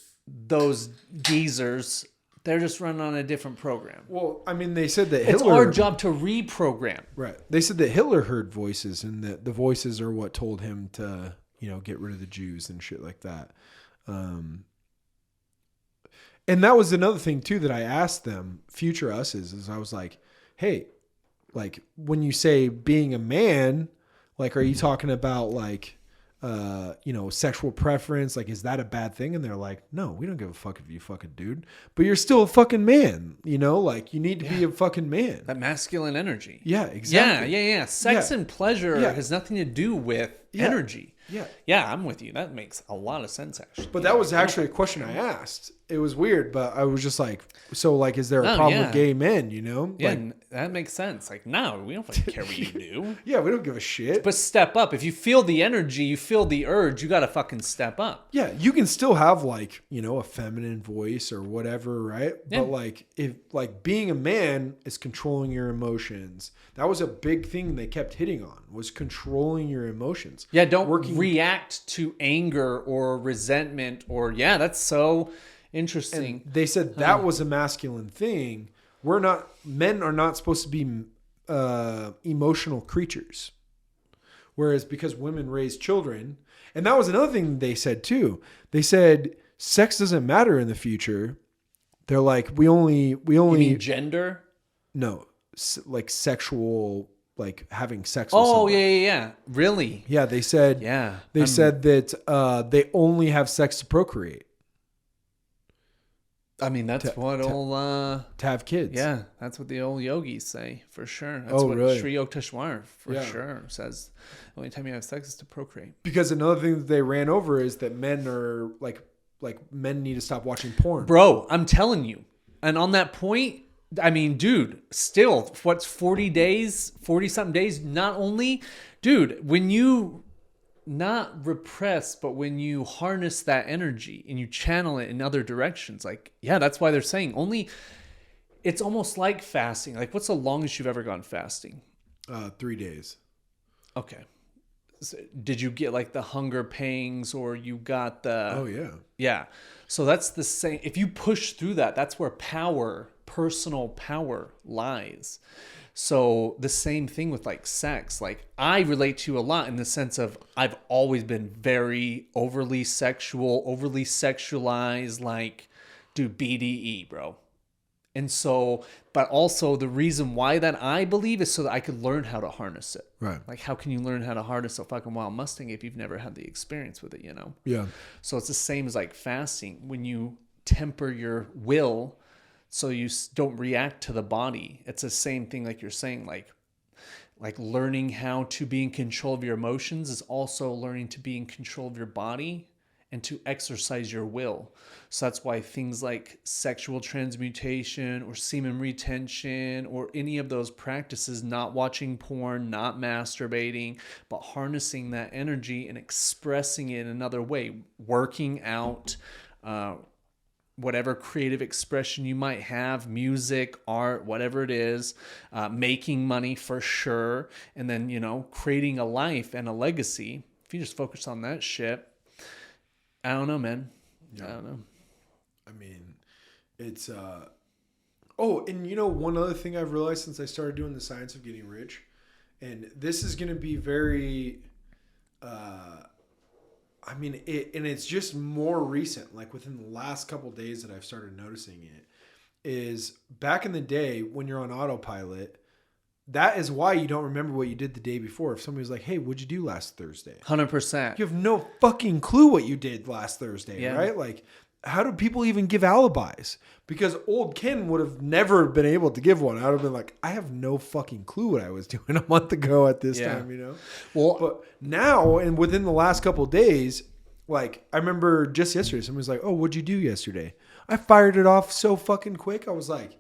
geezers, they're just running on a different program. Well, I mean, they said that It's Hitler... our job to reprogram. Right. They said that Hitler heard voices, and that the voices are what told him to, get rid of the Jews and shit like that. And that was another thing too that I asked them, future us's, is I was like, hey, like when you say being a man, like, are you talking about like, sexual preference? Like, is that a bad thing? And they're like, no, we don't give a fuck if you fucking dude, but you're still a fucking man, like you need to be a fucking man. That masculine energy. Yeah, exactly. Yeah. Sex and pleasure has nothing to do with energy. Yeah. Yeah, I'm with you. That makes a lot of sense, actually. But that was actually a question I asked. It was weird, but I was just like, so like, is there a problem with gay men, Yeah, like, that makes sense. Like, no, we don't fucking care what you do. Yeah, we don't give a shit. But step up. If you feel the energy, you feel the urge, you got to fucking step up. Yeah, you can still have like, a feminine voice or whatever, right? Yeah. But like, if like being a man is controlling your emotions. That was a big thing they kept hitting on, was controlling your emotions. Yeah, don't react to anger or resentment or, that's so interesting. And they said that was a masculine thing. Men are not supposed to be emotional creatures. Whereas because women raise children, and that was another thing they said too. They said sex doesn't matter in the future. They're like, we only You mean gender? No, like sexual, like having sex with somebody. Yeah. Really? Yeah, they said said that they only have sex to procreate. I mean, that's to have kids. Yeah, that's what the old yogis say, for sure. That's what really? Sri Yukteswar, for sure, says. The only time you have sex is to procreate. Because another thing that they ran over is that men are like men need to stop watching porn. Bro, I'm telling you. And on that point, I mean, dude, still, what's 40 something days? Not only, dude, when you not repress, but when you harness that energy and you channel it in other directions, like, that's why they're saying it's almost like fasting. Like, what's the longest you've ever gone fasting? 3 days. Okay. So did you get like the hunger pangs, or you got the... Oh, yeah. Yeah. So that's the same. If you push through that, that's where personal power lies. So the same thing with like sex. Like, I relate to you a lot in the sense of I've always been very overly sexual, overly sexualized, like, dude, BDE, bro. And so, but also the reason why that I believe is so that I could learn how to harness it. Right. Like, how can you learn how to harness a fucking wild Mustang if you've never had the experience with it, Yeah. So it's the same as like fasting. When you temper your will so you don't react to the body, it's the same thing like you're saying, like learning how to be in control of your emotions is also learning to be in control of your body and to exercise your will. So that's why things like sexual transmutation or semen retention or any of those practices, not watching porn, not masturbating, but harnessing that energy and expressing it in another way, working out, whatever creative expression you might have, music, art, whatever it is, making money for sure, and then, creating a life and a legacy. If you just focus on that shit, I don't know, man. Yeah. I don't know. I mean, it's and one other thing I've realized since I started doing the science of getting rich, and this is going to be very it's just more recent, like within the last couple of days that I've started noticing it, is back in the day when you're on autopilot, that is why you don't remember what you did the day before. If somebody was like, hey, what'd you do last Thursday? 100%. You have no fucking clue what you did last Thursday, right? Like, how do people even give alibis? Because old Ken would have never been able to give one. I would have been like, I have no fucking clue what I was doing a month ago at this time, Well, but now, and within the last couple of days, like, I remember just yesterday, somebody was like, oh, what'd you do yesterday? I fired it off so fucking quick. I was like,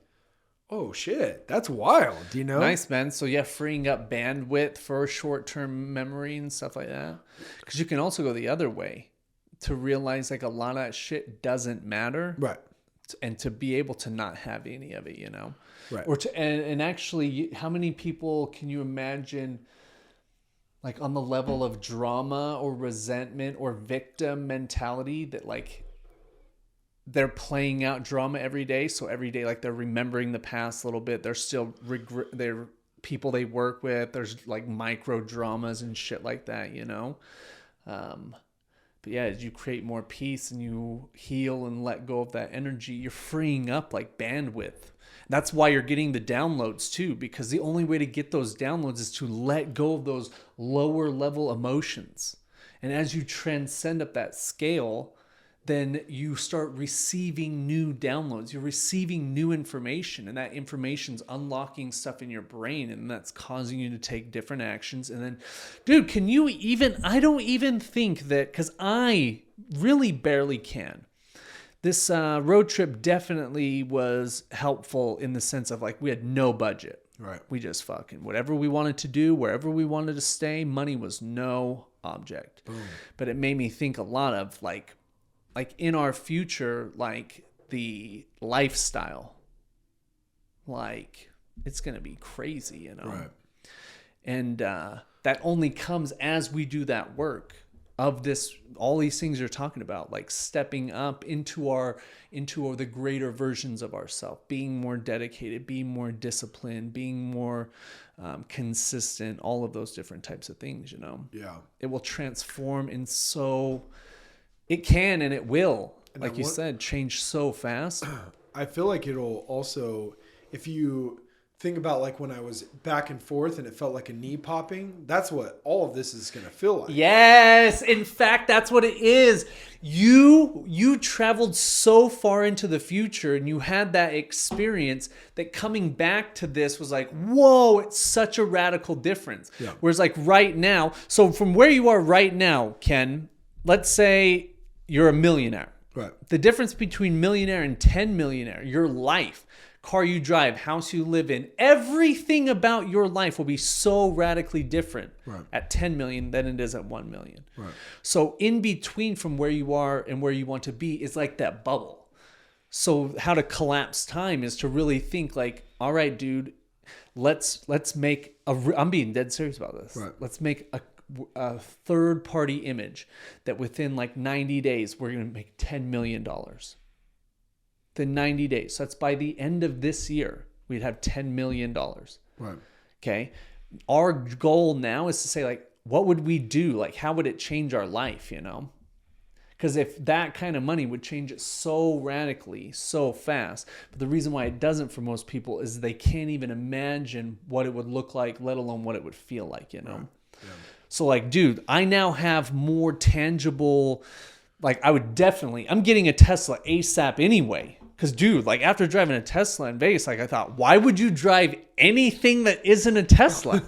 oh shit, that's wild, Nice, man. So freeing up bandwidth for short-term memory and stuff like that. Because you can also go the other way to realize like a lot of that shit doesn't matter. Right. And to be able to not have any of it, Right. Or to and actually, how many people can you imagine like on the level of drama or resentment or victim mentality that like they're playing out drama every day. So every day, like they're remembering the past a little bit. They're still they're people they work with. There's like micro dramas and shit like that, you know? But yeah, as you create more peace and you heal and let go of that energy, you're freeing up like bandwidth. That's why you're getting the downloads too, because the only way to get those downloads is to let go of those lower level emotions. And as you transcend up that scale, then you start receiving new downloads. You're receiving new information, and that information's unlocking stuff in your brain, and that's causing you to take different actions. And then, dude, I don't even think that, because I really barely can. This road trip definitely was helpful in the sense of like we had no budget. Right. We just fucking whatever we wanted to do, wherever we wanted to stay, money was no object. Boom. But it made me think a lot of like in our future, like the lifestyle, like it's going to be crazy, you know? Right. And that only comes as we do that work of this, all these things you're talking about, like stepping up into the greater versions of ourselves, being more dedicated, being more disciplined, being more consistent, all of those different types of things, you know? Yeah. It will transform it can and it will, and like you said, change so fast. I feel like it'll also, if you think about like when I was back and forth and it felt like a knee popping, that's what all of this is going to feel like. Yes. In fact, that's what it is. You traveled so far into the future and you had that experience that coming back to this was like, whoa, it's such a radical difference. Yeah. Whereas like right now, so from where you are right now, Ken, let's say you're a millionaire. Right. The difference between millionaire and 10 millionaire, your life, car you drive, house you live in, everything about your life will be so radically different at 10 million than it is at 1 million. Right. So in between from where you are and where you want to be is like that bubble. So how to collapse time is to really think like, all right, dude, let's make I'm being dead serious about this. Right. Let's make a third-party image that within like 90 days, we're going to make $10 million. Within 90 days. So that's by the end of this year, we'd have $10 million. Right. Okay. Our goal now is to say like, what would we do? Like, how would it change our life, you know? Because if that kind of money would change it so radically, so fast. But the reason why it doesn't for most people is they can't even imagine what it would look like, let alone what it would feel like, you know? Right. Yeah. So like, dude, I now have more tangible, like I'm getting a Tesla ASAP anyway. Cause dude, like after driving a Tesla in Vegas, like I thought, why would you drive anything that isn't a Tesla?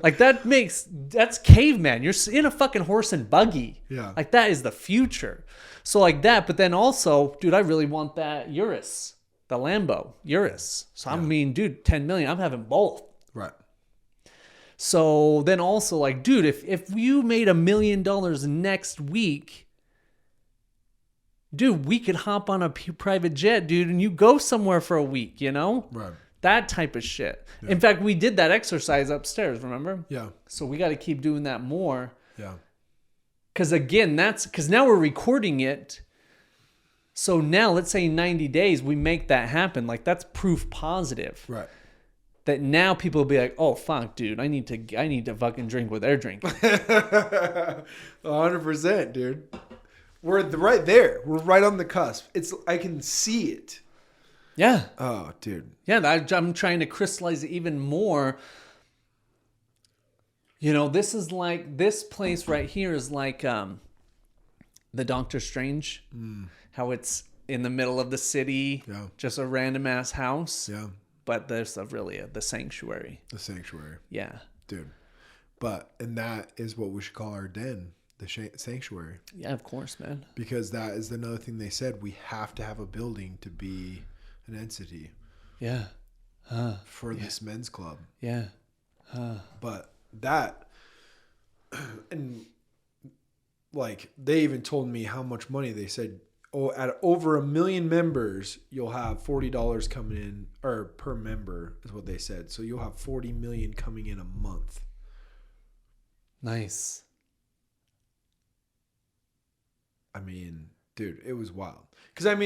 Like that's caveman. You're in a fucking horse and buggy. Yeah. Like that is the future. So like that, but then also, dude, I really want that Urus, the Lambo Urus. So I mean, dude, 10 million, I'm having both. Right. So then also like, dude, if you made $1 million next week, dude, we could hop on a private jet, dude, and you go somewhere for a week, you know? Right. That type of shit. Yeah. In fact, we did that exercise upstairs, remember? Yeah. So we got to keep doing that more. Yeah. Because again, because now we're recording it. So now let's say in 90 days, we make that happen. Like that's proof positive. Right. That now people will be like, oh, fuck, dude, I need to fucking drink what they're drinking. 100%, dude. We're right there. We're right on the cusp. I can see it. Yeah. Oh, dude. Yeah, I'm trying to crystallize it even more. You know, this place right here is like the Doctor Strange. How it's in the middle of the city. Yeah. Just a random ass house. Yeah. But there's the sanctuary. The sanctuary. Yeah. Dude. And that is what we should call our den. The sanctuary. Yeah, of course, man. Because that is another thing they said. We have to have a building to be an entity. Yeah. For this men's club. Yeah. But that, and like they even told me how much money they said. Oh, at over 1 million members, you'll have $40 coming in, or per member is what they said. So you'll have 40 million coming in a month. Nice. I mean, dude, it was wild. Because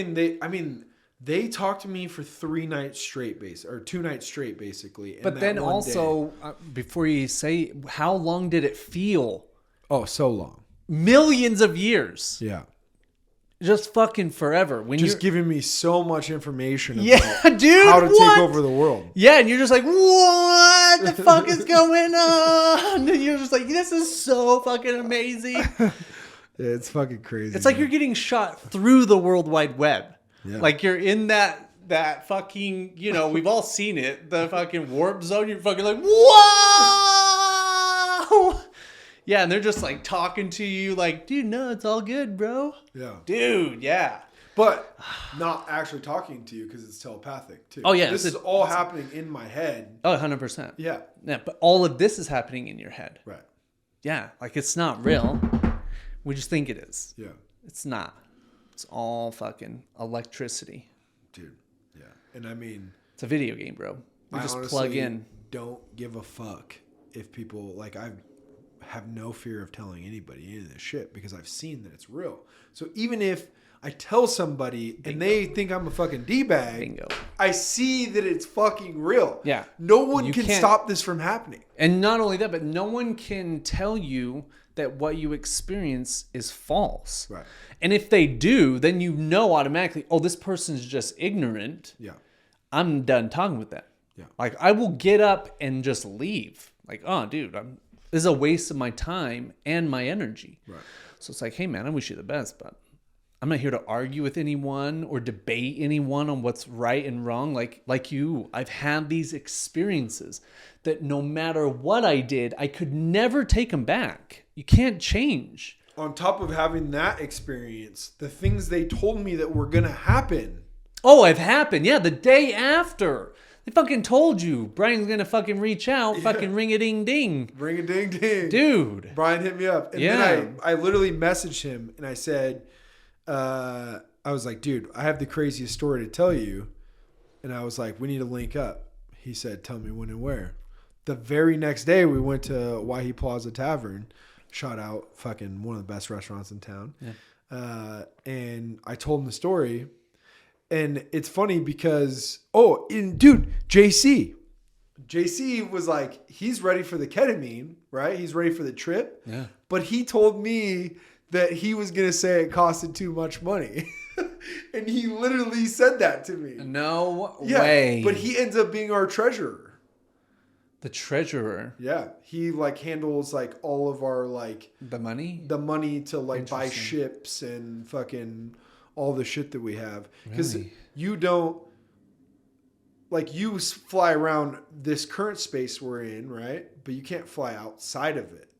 they talked to me for 3 nights straight, or 2 nights straight, basically. But then also, before you say, how long did it feel? Oh, so long. Millions of years. Yeah. Just fucking forever. When just giving me so much information about dude, how to take over the world. Yeah, and you're just like, what the fuck is going on? And you're just like, this is so fucking amazing. Yeah, it's fucking crazy. It's like you're getting shot through the World Wide Web. Yeah. Like you're in that fucking, we've all seen it, the fucking warp zone. You're fucking like, whoa! Yeah, and they're just like talking to you like, dude, no, it's all good, bro. Yeah. Dude, yeah. But not actually talking to you because it's telepathic too. Oh, yeah. This is all happening in my head. Oh, 100%. Yeah. Yeah, but all of this is happening in your head. Right. Yeah, like it's not real. We just think it is. Yeah. It's not. It's all fucking electricity. Dude. Yeah. And I mean, it's a video game, bro. We just plug in. Don't give a fuck if people I have no fear of telling anybody any of this shit because I've seen that it's real. So even if I tell somebody and they think I'm a fucking D-bag, Bingo. I see that it's fucking real. Yeah. No one can stop this from happening. And not only that, but no one can tell you that what you experience is false. Right. And if they do, then you know automatically, oh, this person's just ignorant. Yeah. I'm done talking with them. Yeah. Like I will get up and just leave. Like, oh, dude, this is a waste of my time and my energy. Right. So it's like, hey, man, I wish you the best, but I'm not here to argue with anyone or debate anyone on what's right and wrong. Like you, I've had these experiences that no matter what I did, I could never take them back. You can't change. On top of having that experience, the things they told me that were going to happen. Oh, it happened. Yeah, the day after. They fucking told you Brian's going to fucking reach out, fucking ring-a-ding-ding. Ring-a-ding-ding. Dude. Brian hit me up. And then I literally messaged him and I said, I was like, dude, I have the craziest story to tell you. And I was like, we need to link up. He said, tell me when and where. The very next day, we went to Waihi Plaza Tavern. Shout out, fucking one of the best restaurants in town. Yeah. And I told him the story. And it's funny because, dude, JC was like, he's ready for the ketamine, right? He's ready for the trip. Yeah. But he told me that he was going to say it costed too much money. And he literally said that to me. No way. But he ends up being our treasurer. The treasurer. Yeah. He handles all of our the money to buy ships and fucking all the shit that we have. Because Really? you don't you fly around this current space we're in, right? But you can't fly outside of it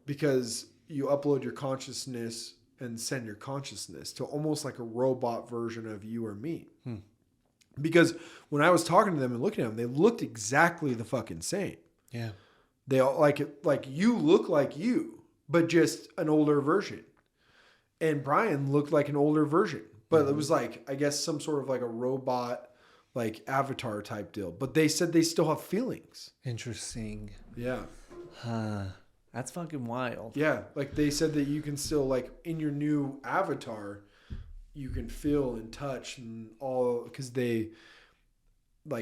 because you upload your consciousness and send your consciousness to almost like a robot version of you or me. Because when I was talking to them and looking at them, they looked exactly the fucking same. Yeah. They all like you look like you, but just an older version. And Brian looked like an older version, but it was I guess some sort of a robot, avatar type deal. But they said they still have feelings. Interesting. Yeah. That's fucking wild. Yeah. They said that you can still in your new avatar, you can feel and touch and all because they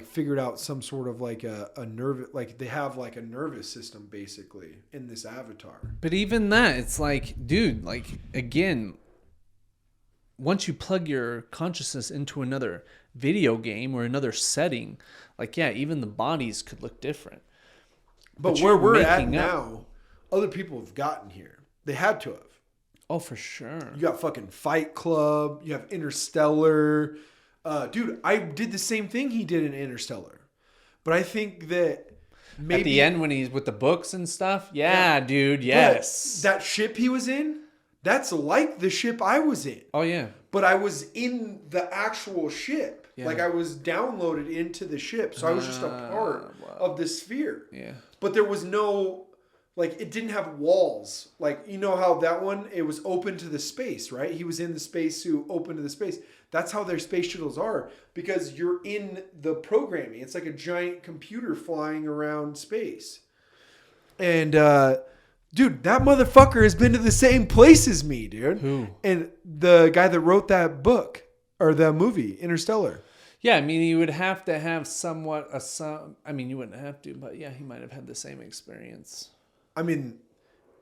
figured out some sort of a nerve, they have a nervous system basically in this avatar. But even that, it's dude, again, once you plug your consciousness into another video game or another setting, even the bodies could look different. But where we're at now, other people have gotten here. They had to have. Oh, for sure. You got fucking Fight Club. You have Interstellar. Dude, I did the same thing he did in Interstellar. But I think that maybe... At the end when he's with the books and stuff? Yeah. Dude, yes. But that ship he was in, that's like the ship I was in. Oh, yeah. But I was in the actual ship. Yeah. I was downloaded into the ship. So I was just a part of the sphere. Yeah. But there was no... it didn't have walls. You know how that one, it was open to the space, right? He was in the spacesuit, open to the space. That's how their space shuttles are because you're in the programming. It's like a giant computer flying around space. And Dude, that motherfucker has been to the same place as me, dude. Who? And the guy that wrote that book or the movie, Interstellar. Yeah, I mean, you would have to have somewhat I mean, you wouldn't have to, but yeah, he might have had the same experience. I mean,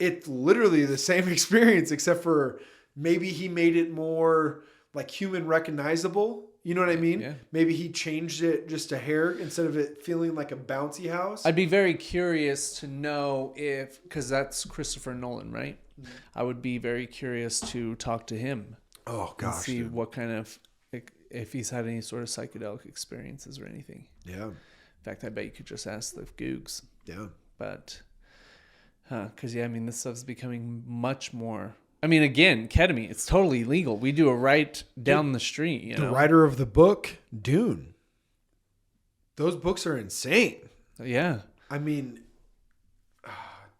it's literally the same experience, except for maybe he made it more like human recognizable. You know what I mean? Yeah. Maybe he changed it just a hair instead of it feeling like a bouncy house. I'd be very curious to know because that's Christopher Nolan, right? Mm-hmm. I would be very curious to talk to him. Oh, gosh. And see what kind of, if he's had any sort of psychedelic experiences or anything. Yeah. In fact, I bet you could just ask the Googs. Yeah. But, because, yeah, I mean, this stuff's becoming much more. I mean, again, ketamine, it's totally legal. We do it right down the street. You know? The writer of the book, Dune. Those books are insane. Yeah. I mean,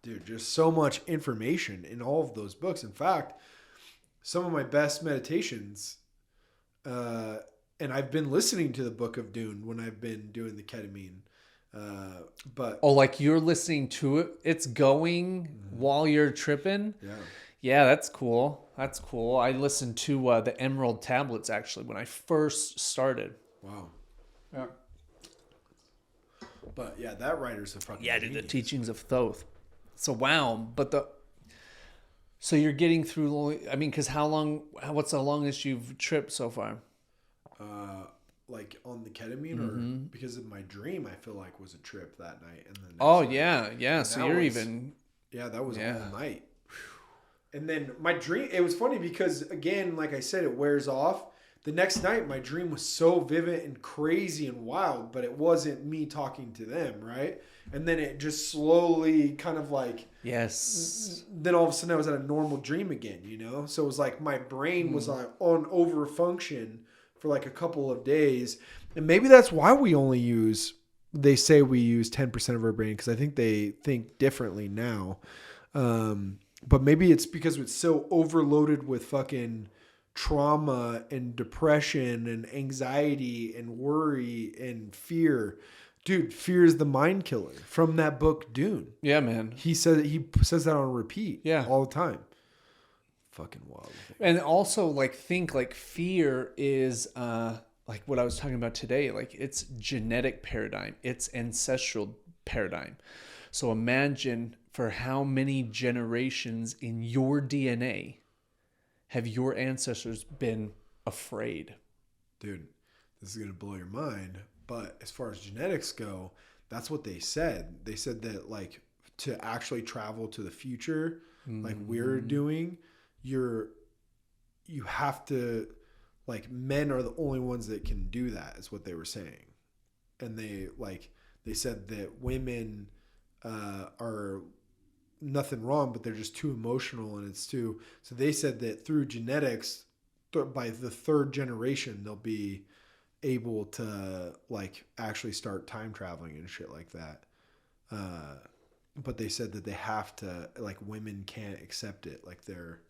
dude, just so much information in all of those books. In fact, some of my best meditations, and I've been listening to the book of Dune when I've been doing the ketamine. Like you're listening to it, it's going while you're tripping. Yeah. Yeah, that's cool. That's cool. I listened to the Emerald Tablets actually when I first started. Wow. Yeah. But yeah, that writer's a fucking dude, the Teachings of Thoth. So wow, so you're getting through. I mean, because what's the longest you've tripped so far? Like on the ketamine, or because of my dream, I feel like was a trip that night, and then yeah. So you're that was all night. And then my dream, it was funny because, again, like I said, it wears off. The next night, my dream was so vivid and crazy and wild, but it wasn't me talking to them, right? And then it just slowly kind of like... Yes. Then all of a sudden, I was at a normal dream again, you know? So it was like my brain was like on overfunction for like a couple of days. And maybe that's why they say we use 10% of our brain, because I think they think differently now. But maybe it's because it's so overloaded with fucking trauma and depression and anxiety and worry and fear. Dude, fear is the mind killer from that book, Dune. Yeah, man. He says that on repeat all the time. Fucking wild. And also, think fear is like what I was talking about today. Like, it's genetic paradigm. It's ancestral paradigm. So imagine for how many generations in your DNA have your ancestors been afraid? Dude, this is going to blow your mind. But as far as genetics go, that's what they said. They said that like to actually travel to the future, like we're doing, you have to, like, men are the only ones that can do that, is what they were saying. And they said that women are nothing wrong, but they're just too emotional, and so they said that through genetics, by the third generation, they'll be able to like actually start time traveling and shit like that. But they said that they have to, like, women can't accept it, like they're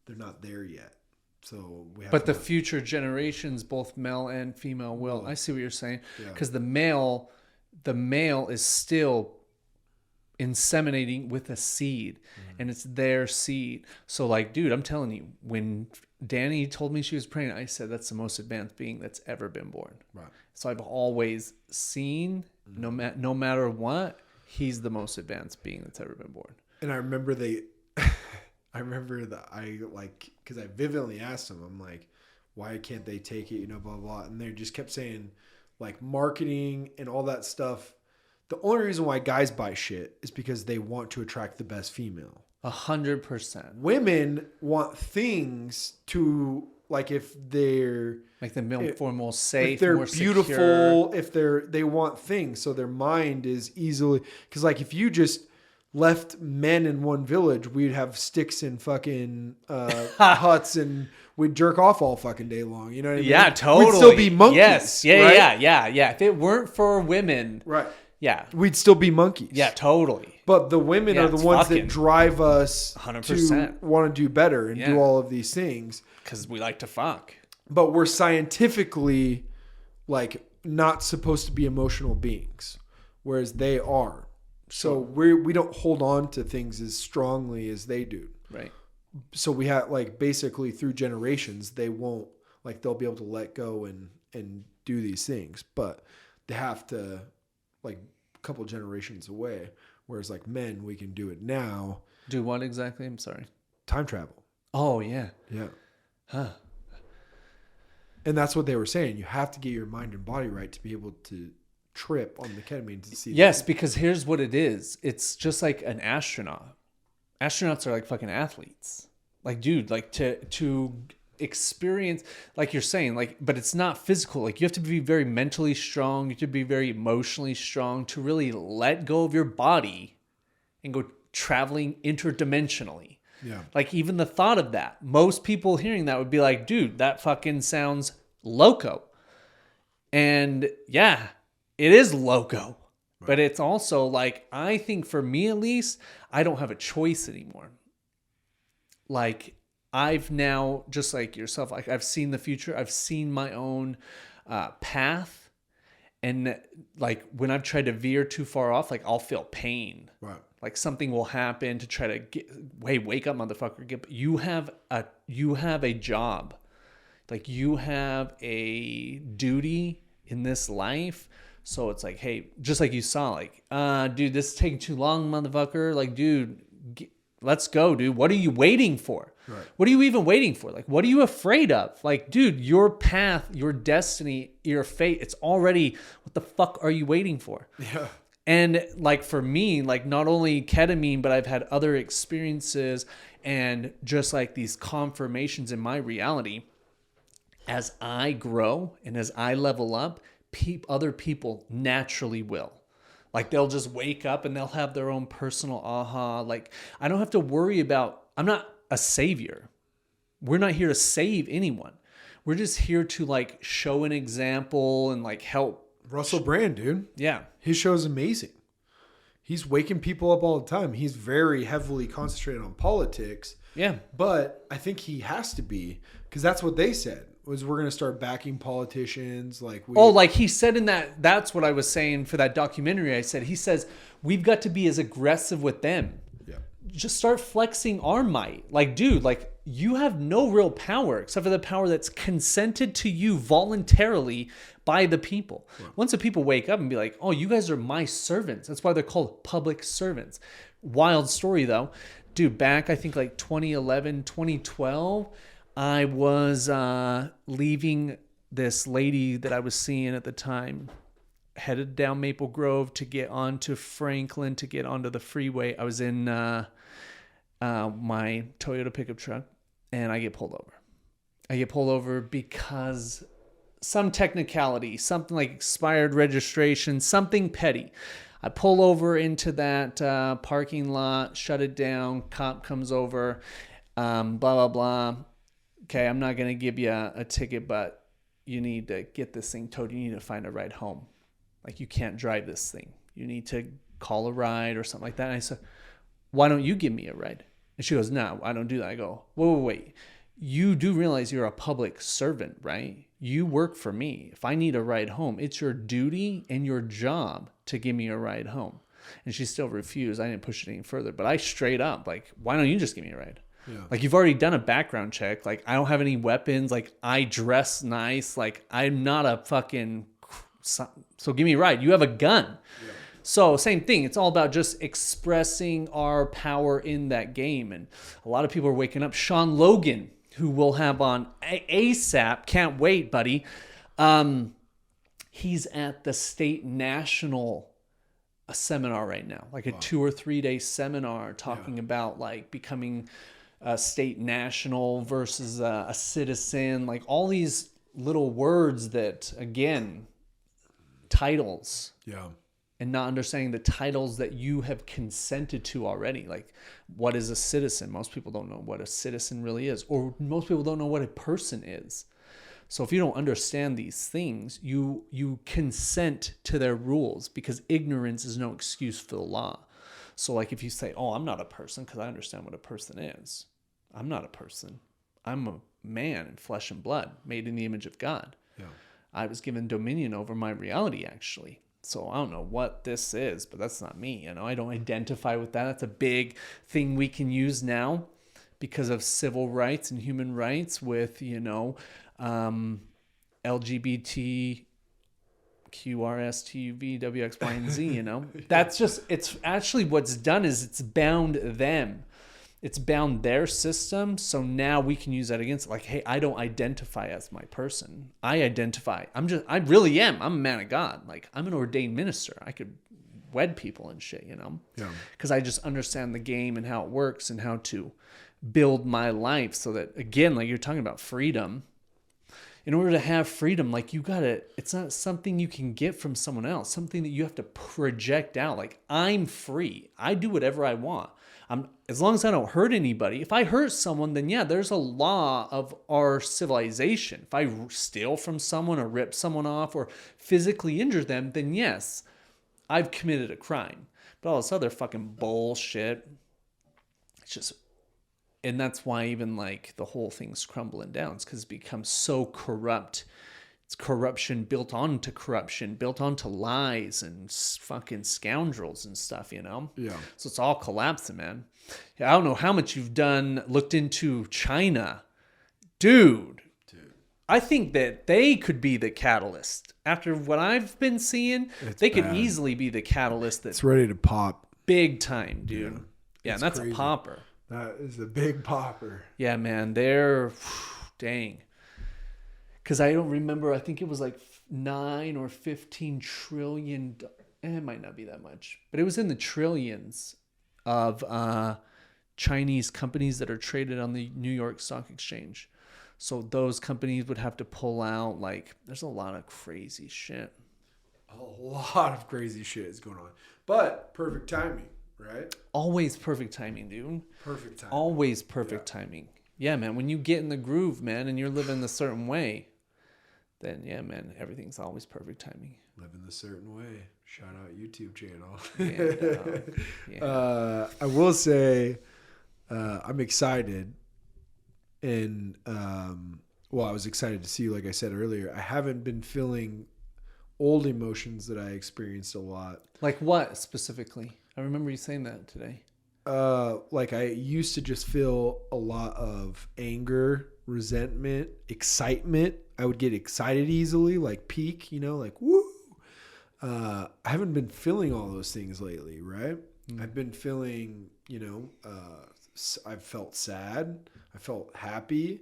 not there yet. So we have. But the future generations, both male and female, will. I see what you're saying, because the male is still inseminating with a seed, and it's their seed. So, like, dude, I'm telling you, when Danny told me she was pregnant, I said that's the most advanced being that's ever been born. Right. So I've always seen, no matter what, he's the most advanced being that's ever been born. And I remember because I vividly asked them, I'm like, why can't they take it, blah, blah, blah. And they just kept saying, like, marketing and all that stuff. The only reason why guys buy shit is because they want to attract the best female. 100%. Women want things to, like, if they're like the more safe, if they're more beautiful, secure. they want things, so their mind is easily, because like if you just left men in one village, we'd have sticks and fucking huts, and we'd jerk off all fucking day long. You know what I mean? Yeah, totally. We'd still be monkeys. Yes, right? yeah. If it weren't for women, right? Yeah, we'd still be monkeys. Yeah, totally. But the women are the ones that drive us 100%. to want to do better and do all of these things. Because we like to fuck. But we're scientifically, like, not supposed to be emotional beings, whereas they are. So we don't hold on to things as strongly as they do. Right. So we have like basically through generations, they won't like they'll be able to let go and do these things, but they have to like a couple generations away. Whereas like men, we can do it now. Do what exactly? I'm sorry. Time travel. Oh yeah. Yeah. Huh. And that's what they were saying. You have to get your mind and body right to be able to trip on the ketamine to see. Yes, because here's what it is. It's just like an astronaut. Astronauts are like fucking athletes. Like, dude, like to experience, like you're saying, like, but it's not physical. Like you have to be very mentally strong. You have to be very emotionally strong to really let go of your body and go traveling interdimensionally. Yeah. Like even the thought of that, most people hearing that would be like, dude, that fucking sounds loco. And yeah, it is loco. Right. But it's also like, I think for me at least, I don't have a choice anymore. Like I've now, just like yourself, like I've seen the future. I've seen my own path. And like when I've tried to veer too far off, like I'll feel pain. Right. Like something will happen to try to get, hey, wake up, motherfucker. You have a job. Like you have a duty in this life. So it's like, hey, just like you saw, like, dude, this is taking too long, motherfucker. Like, dude, let's go, dude. What are you waiting for? Right. What are you even waiting for? Like, what are you afraid of? Like, dude, your path, your destiny, your fate, it's already, what the fuck are you waiting for? Yeah. And like for me, like not only ketamine, but I've had other experiences and just like these confirmations in my reality. As I grow and as I level up, other people naturally will. Like they'll just wake up and they'll have their own personal aha. Like I don't have to worry about, I'm not a savior. We're not here to save anyone. We're just here to like show an example and like help. Russell Brand, dude. Yeah. His show is amazing. He's waking people up all the time. He's very heavily concentrated on politics. Yeah. But I think he has to be, because that's what they said, was we're going to start backing politicians. Like he said in that's what I was saying for that documentary. He says, we've got to be as aggressive with them. Yeah. Just start flexing our might. Like, dude, like you have no real power except for the power that's consented to you voluntarily by the people. Yeah. Once the people wake up and be like, oh, you guys are my servants. That's why they're called public servants. Wild story though. Dude, back I think like 2011, 2012, I was leaving this lady that I was seeing at the time, headed down Maple Grove to get onto Franklin, to get onto the freeway. I was in my Toyota pickup truck, and I get pulled over. I get pulled over because some technicality, something like expired registration, something petty. I pull over into that parking lot, shut it down, cop comes over, blah, blah, blah. Okay, I'm not going to give you a ticket, but you need to get this thing towed. You need to find a ride home. Like, you can't drive this thing. You need to call a ride or something like that. And I said, why don't you give me a ride? And she goes, no, I don't do that. I go, wait. You do realize you're a public servant, right? You work for me. If I need a ride home, it's your duty and your job to give me a ride home. And she still refused. I didn't push it any further. But I straight up, like, why don't you just give me a ride? Yeah. Like, you've already done a background check. Like, I don't have any weapons. Like, I dress nice. Like, I'm not a fucking... So give me a ride. You have a gun. Yeah. So same thing. It's all about just expressing our power in that game. And a lot of people are waking up. Sean Logan, who we'll have on ASAP. Can't wait, buddy. He's at the state national seminar right now. Like a 2 or 3 day seminar talking about like becoming a state national versus a citizen. Like all these little words that, again... titles, and not understanding the titles that you have consented to already. Like, what is a citizen? Most people don't know what a citizen really is, or most people don't know what a person is. So if you don't understand these things, you consent to their rules, because ignorance is no excuse for the law. So like if you say, oh, I'm not a person because I understand what a person is. I'm not a person. I'm a man in flesh and blood, made in the image of God. Yeah. I was given dominion over my reality, actually. So I don't know what this is, but that's not me. I don't identify with that. That's a big thing we can use now because of civil rights and human rights with, LGBT, QRSTUV, WX, Y, and Z, That's just, it's actually what's done is it's bound them. It's bound their system. So now we can use that against it. Like, hey, I don't identify as my person. I really am. I'm a man of God. Like, I'm an ordained minister. I could wed people and shit, Yeah. Because I just understand the game and how it works and how to build my life so that, again, like you're talking about freedom. In order to have freedom, like it's not something you can get from someone else, something that you have to project out. Like, I'm free. I do whatever I want. As long as I don't hurt anybody. If I hurt someone, then yeah, there's a law of our civilization. If I steal from someone or rip someone off or physically injure them, then yes, I've committed a crime. But all this other fucking bullshit, it's just, and that's why even like the whole thing's crumbling down. It's because it becomes so corrupt. It's corruption built onto corruption, built onto lies and fucking scoundrels and stuff, Yeah. So it's all collapsing, man. I don't know how much you've looked into China. Dude. I think that they could be the catalyst. After what I've been seeing, they could easily be the catalyst that's It's ready to pop. big time, dude. Yeah, and that's crazy. a popper. That is a big popper. Yeah, man. They're, dang. Because I don't remember, I think it was like 9 or 15 trillion. It might not be that much, but it was in the trillions of Chinese companies that are traded on the New York Stock Exchange. So those companies would have to pull out, like, there's a lot of crazy shit. A lot of crazy shit is going on. But perfect timing, right? Always perfect timing, dude. Perfect timing. Always perfect timing. Yeah, man. When you get in the groove, man, and you're living a certain way, then yeah, man, everything's always perfect timing. Living a certain way. Shout out YouTube channel. Yeah. I will say I'm excited. And, I was excited to see you, like I said earlier. I haven't been feeling old emotions that I experienced a lot. Like what specifically? I remember you saying that today. Like I used to just feel a lot of anger, resentment, excitement. I would get excited easily, like peak, like woo. I haven't been feeling all those things lately, right? I've been feeling, I've felt sad. I felt happy.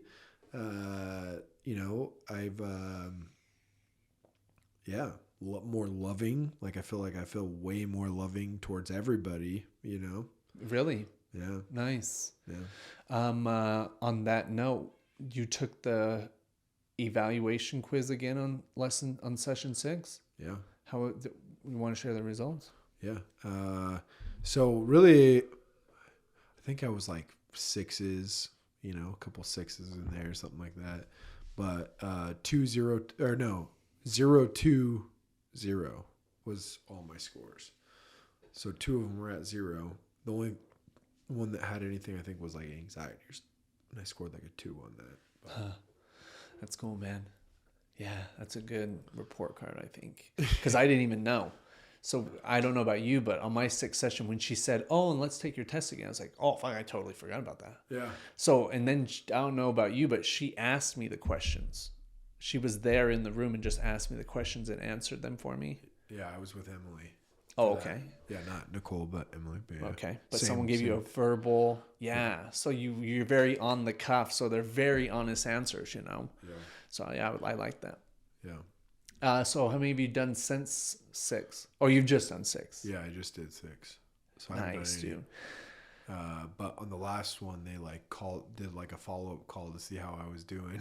I've, more loving. Like I feel way more loving towards everybody, Really? Yeah. Nice. Yeah. On that note, you took the evaluation quiz again on session 6. Yeah. How you want to share the results? Yeah. So really, I think I was like 6s, a couple 6s in there, something like that. But 0-2-0 was all my scores. So 2 of them were at 0. The only one that had anything, I think, was like anxiety. And I scored like a 2 on that. That's cool, man. Yeah, that's a good report card, I think. Because I didn't even know. So I don't know about you, but on my 6th session, when she said, "Oh, and let's take your test again," I was like, "Oh, fuck, I totally forgot about that." Yeah. So, and then I don't know about you, but she asked me the questions. She was there in the room and just asked me the questions and answered them for me. Yeah, I was with Emily. Oh, okay. Yeah, not Nicole, but Emily. But yeah. Okay, but someone gave you a verbal. Yeah, so you're very on the cuff. So they're very honest answers, Yeah. So yeah, I like that. Yeah. So how many have you done since 6? Or you've just done 6? Yeah, I just did 6. So nice, dude. But on the last one, they did a follow-up call to see how I was doing.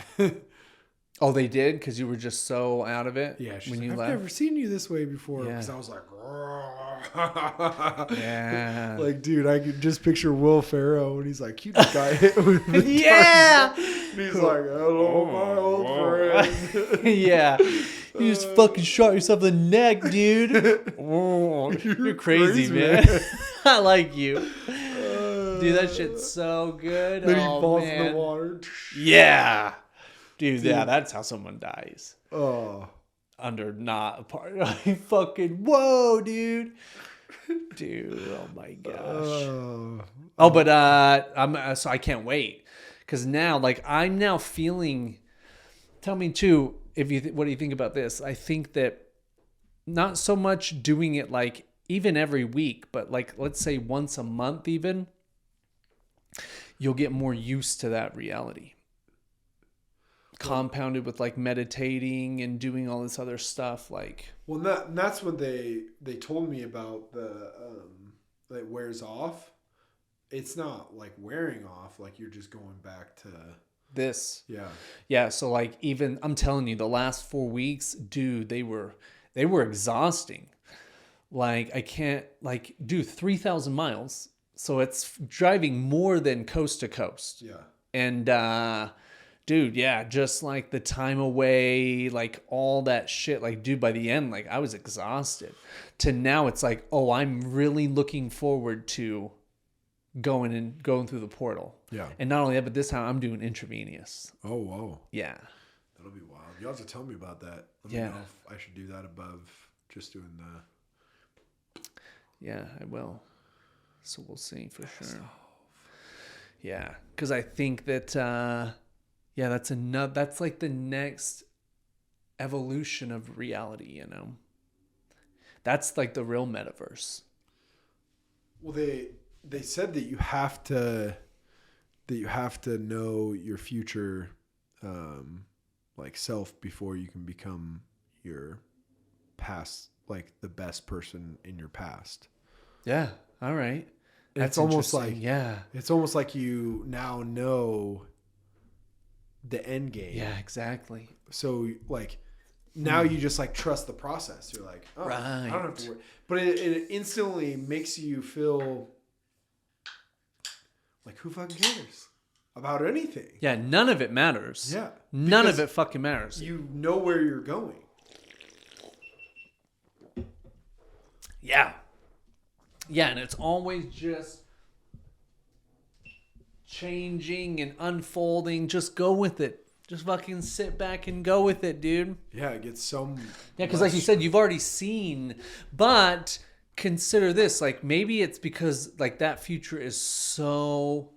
Oh, they did? Because you were just so out of it? Yeah, when like, you I've left? never seen you this way before. Yeah. Because I was like, yeah. Like, dude, I could just picture Will Ferrell when he's like, you just got hit with the yeah. And he's like, hello, my old friend. Yeah. You just fucking shot yourself in the neck, dude. Oh, you're crazy, man. I like you. Dude, that shit's so good. Then he falls in the water. Yeah. Dude, yeah, that's how someone dies. Oh. under not a part. Like, fucking whoa, dude. Dude, oh my gosh. But so I can't wait because now, like, I'm now feeling. Tell me too, if you what do you think about this? I think that not so much doing it like even every week, but like let's say once a month, even you'll get more used to that reality. Compounded with like meditating and doing all this other stuff, like. Well, that's what they told me about the that wears off. It's not like wearing off, like you're just going back to This. Yeah. So like even I'm telling you, the last 4 weeks, dude, they were exhausting. Like I can't like do 3,000 miles. So it's driving more than coast to coast. Yeah. And dude, yeah, just like the time away, like all that shit. Like, dude, by the end, like I was exhausted. To now it's like, oh, I'm really looking forward to going through the portal. Yeah. And not only that, but this time I'm doing intravenous. Oh, whoa. Yeah. That'll be wild. You'll have to tell me about that. Let me know if I should do that above just doing the... Yeah, I will. So we'll see for sure. Yeah. Because I think that, that's like the next evolution of reality, you know? That's like the real metaverse. Well, they said that you have to know your future like self before you can become your past, like the best person in your past. Yeah. All right. It's almost like it's almost like you now know the end game. Yeah, exactly. So like now you just like trust the process. You're like, oh, right. I don't have to worry. But it instantly makes you feel like, who fucking cares about anything? Yeah, none of it matters. Yeah. None of it fucking matters. You know where you're going. Yeah. Yeah, and it's always just changing and unfolding. Just go with it. Just fucking sit back and go with it, dude. Yeah, it gets so... Yeah, because like you said, you've already seen, but... Consider this, like maybe it's because like that future is so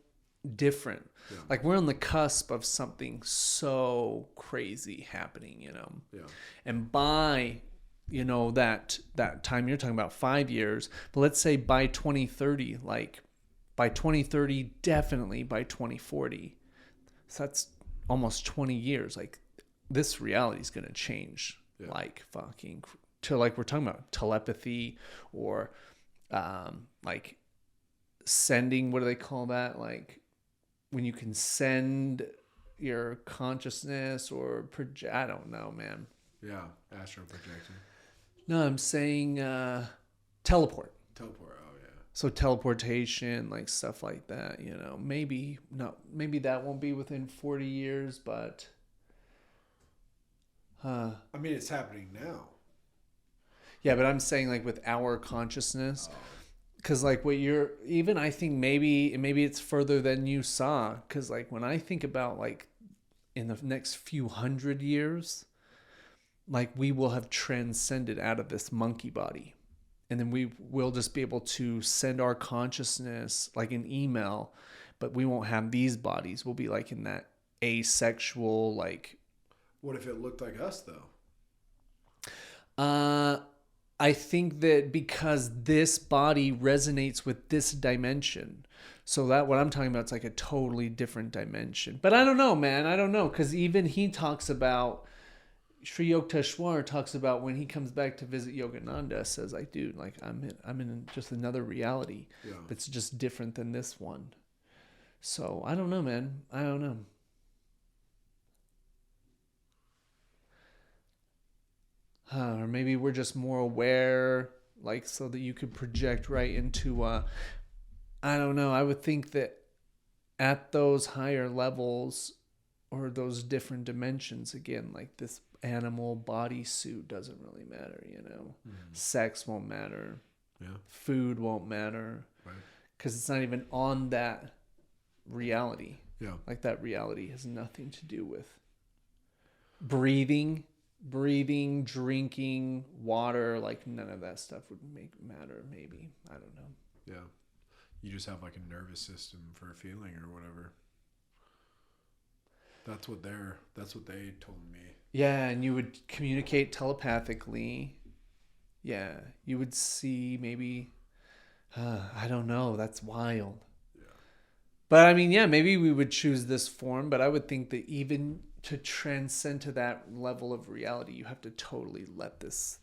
different. Yeah. Like we're on the cusp of something so crazy happening, you know. Yeah. And by, you know, that time you're talking about 5 years, but let's say by 2030, like by 2030, definitely by 2040. So that's almost 20 years. Like this reality is going to change like fucking to like we're talking about telepathy or like sending, what do they call that, like when you can send your consciousness or project, I don't know, man. Yeah, astral projection. No, I'm saying teleport. Oh yeah. So teleportation, like stuff like that, you know. Maybe that won't be within 40 years, but I mean, it's happening now. Yeah, but I'm saying like with our consciousness, because like what you're, even I think maybe it's further than you saw. Because like when I think about like in the next few 100 years, like we will have transcended out of this monkey body. And then we will just be able to send our consciousness like an email, but we won't have these bodies. We'll be like in that asexual, like. What if it looked like us though? I think that because this body resonates with this dimension. So that what I'm talking about, it's like a totally different dimension. But I don't know, man. I don't know. Because even he talks about, Sri Yukteswar talks about when he comes back to visit Yogananda, says like, dude, like I'm in just another reality. Yeah. It's just different than this one. So I don't know, man. I don't know. Or maybe we're just more aware, like so that you could project right into, I don't know. I would think that at those higher levels or those different dimensions, again, like this animal bodysuit doesn't really matter, you know. Sex won't matter. Yeah. Food won't matter. Right. Because it's not even on that reality. Yeah. Like that reality has nothing to do with breathing. breathing, drinking, water, like none of that stuff would matter. Maybe, I don't know. Yeah, you just have like a nervous system for a feeling or whatever. That's what they told me. Yeah, and you would communicate telepathically. Yeah, you would see maybe. I don't know. That's wild. Yeah. But I mean, yeah, maybe we would choose this form. But I would think that even to transcend to that level of reality, you have to totally let this,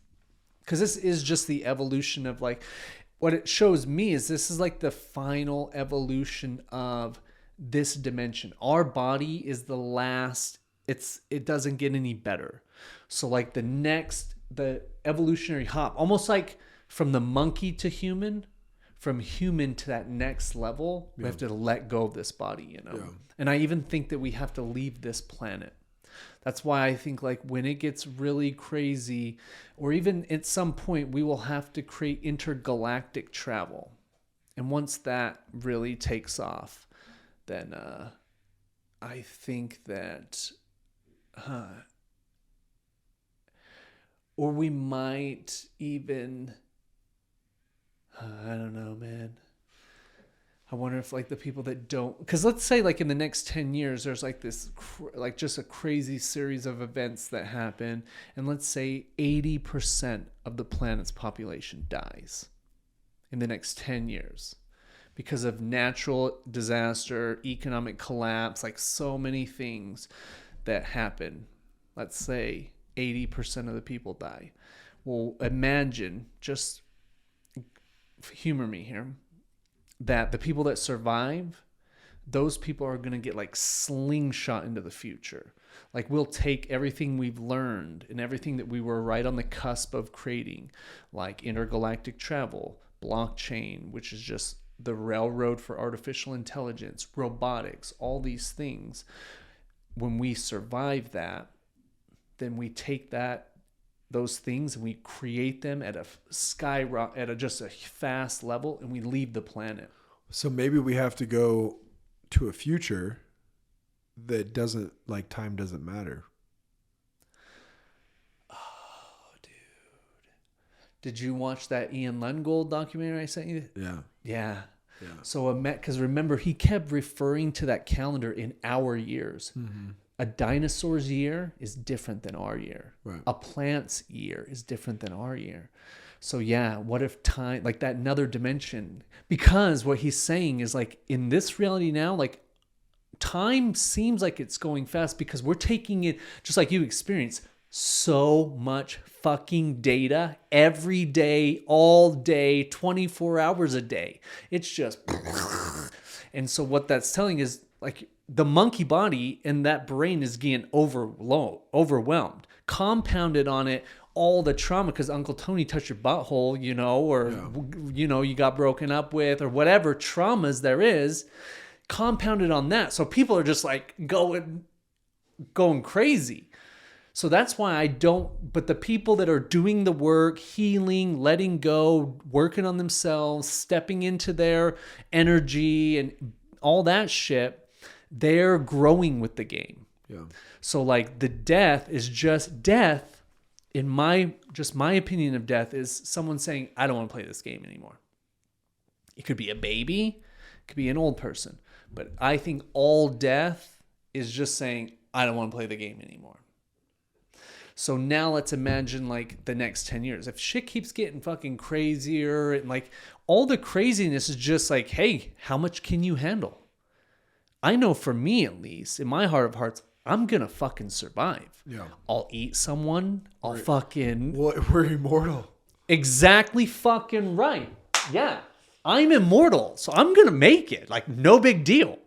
because this is just the evolution of like, what it shows me is this is like the final evolution of this dimension. Our body is the last. It doesn't get any better. So like the evolutionary hop, almost like from the monkey to human, from human to that next level, we have to let go of this body, you know? Yeah. And I even think that we have to leave this planet. That's why I think like when it gets really crazy, or even at some point, we will have to create intergalactic travel. And once that really takes off, then I think that, or we might even, I don't know, man. I wonder if like the people that don't, because let's say like in the next 10 years, there's like this, like just a crazy series of events that happen. And let's say 80% of the planet's population dies in the next 10 years because of natural disaster, economic collapse, like so many things that happen. Let's say 80% of the people die. Well, imagine, just humor me here, that the people that survive, those people are going to get like slingshot into the future. Like we'll take everything we've learned and everything that we were right on the cusp of creating, like intergalactic travel, blockchain, which is just the railroad for artificial intelligence, robotics, all these things. When we survive that, then we take those things and we create them at a skyrocket, at just a fast level, and we leave the planet. So maybe we have to go to a future that doesn't, like, time doesn't matter. Oh, dude. Did you watch that Ian Lungold documentary I sent you? Yeah. Yeah. Yeah. So because remember, he kept referring to that calendar in our years. Mm-hmm. A dinosaur's year is different than our year. Right. A plant's year is different than our year. So yeah, what if time, like that another dimension? Because what he's saying is like in this reality now, like time seems like it's going fast because we're taking it, just like you experience, so much fucking data every day, all day, 24 hours a day. It's just, and so what that's telling is like, the monkey body and that brain is getting overwhelmed, compounded on it all the trauma because Uncle Tony touched your butthole, you know, or, you know, you got broken up with or whatever traumas there is, compounded on that. So people are just like going crazy. So that's why I don't, but the people that are doing the work, healing, letting go, working on themselves, stepping into their energy and all that shit, they're growing with the game. Yeah. So like the death is just death. In my opinion of death is someone saying, I don't want to play this game anymore. It could be a baby, it could be an old person. But I think all death is just saying, I don't want to play the game anymore. So now let's imagine like the next 10 years. If shit keeps getting fucking crazier and like all the craziness is just like, hey, how much can you handle? I know for me, at least, in my heart of hearts, I'm going to fucking survive. Yeah. I'll eat someone. I'll We're immortal. Exactly fucking right. Yeah. I'm immortal. So I'm going to make it. Like, no big deal.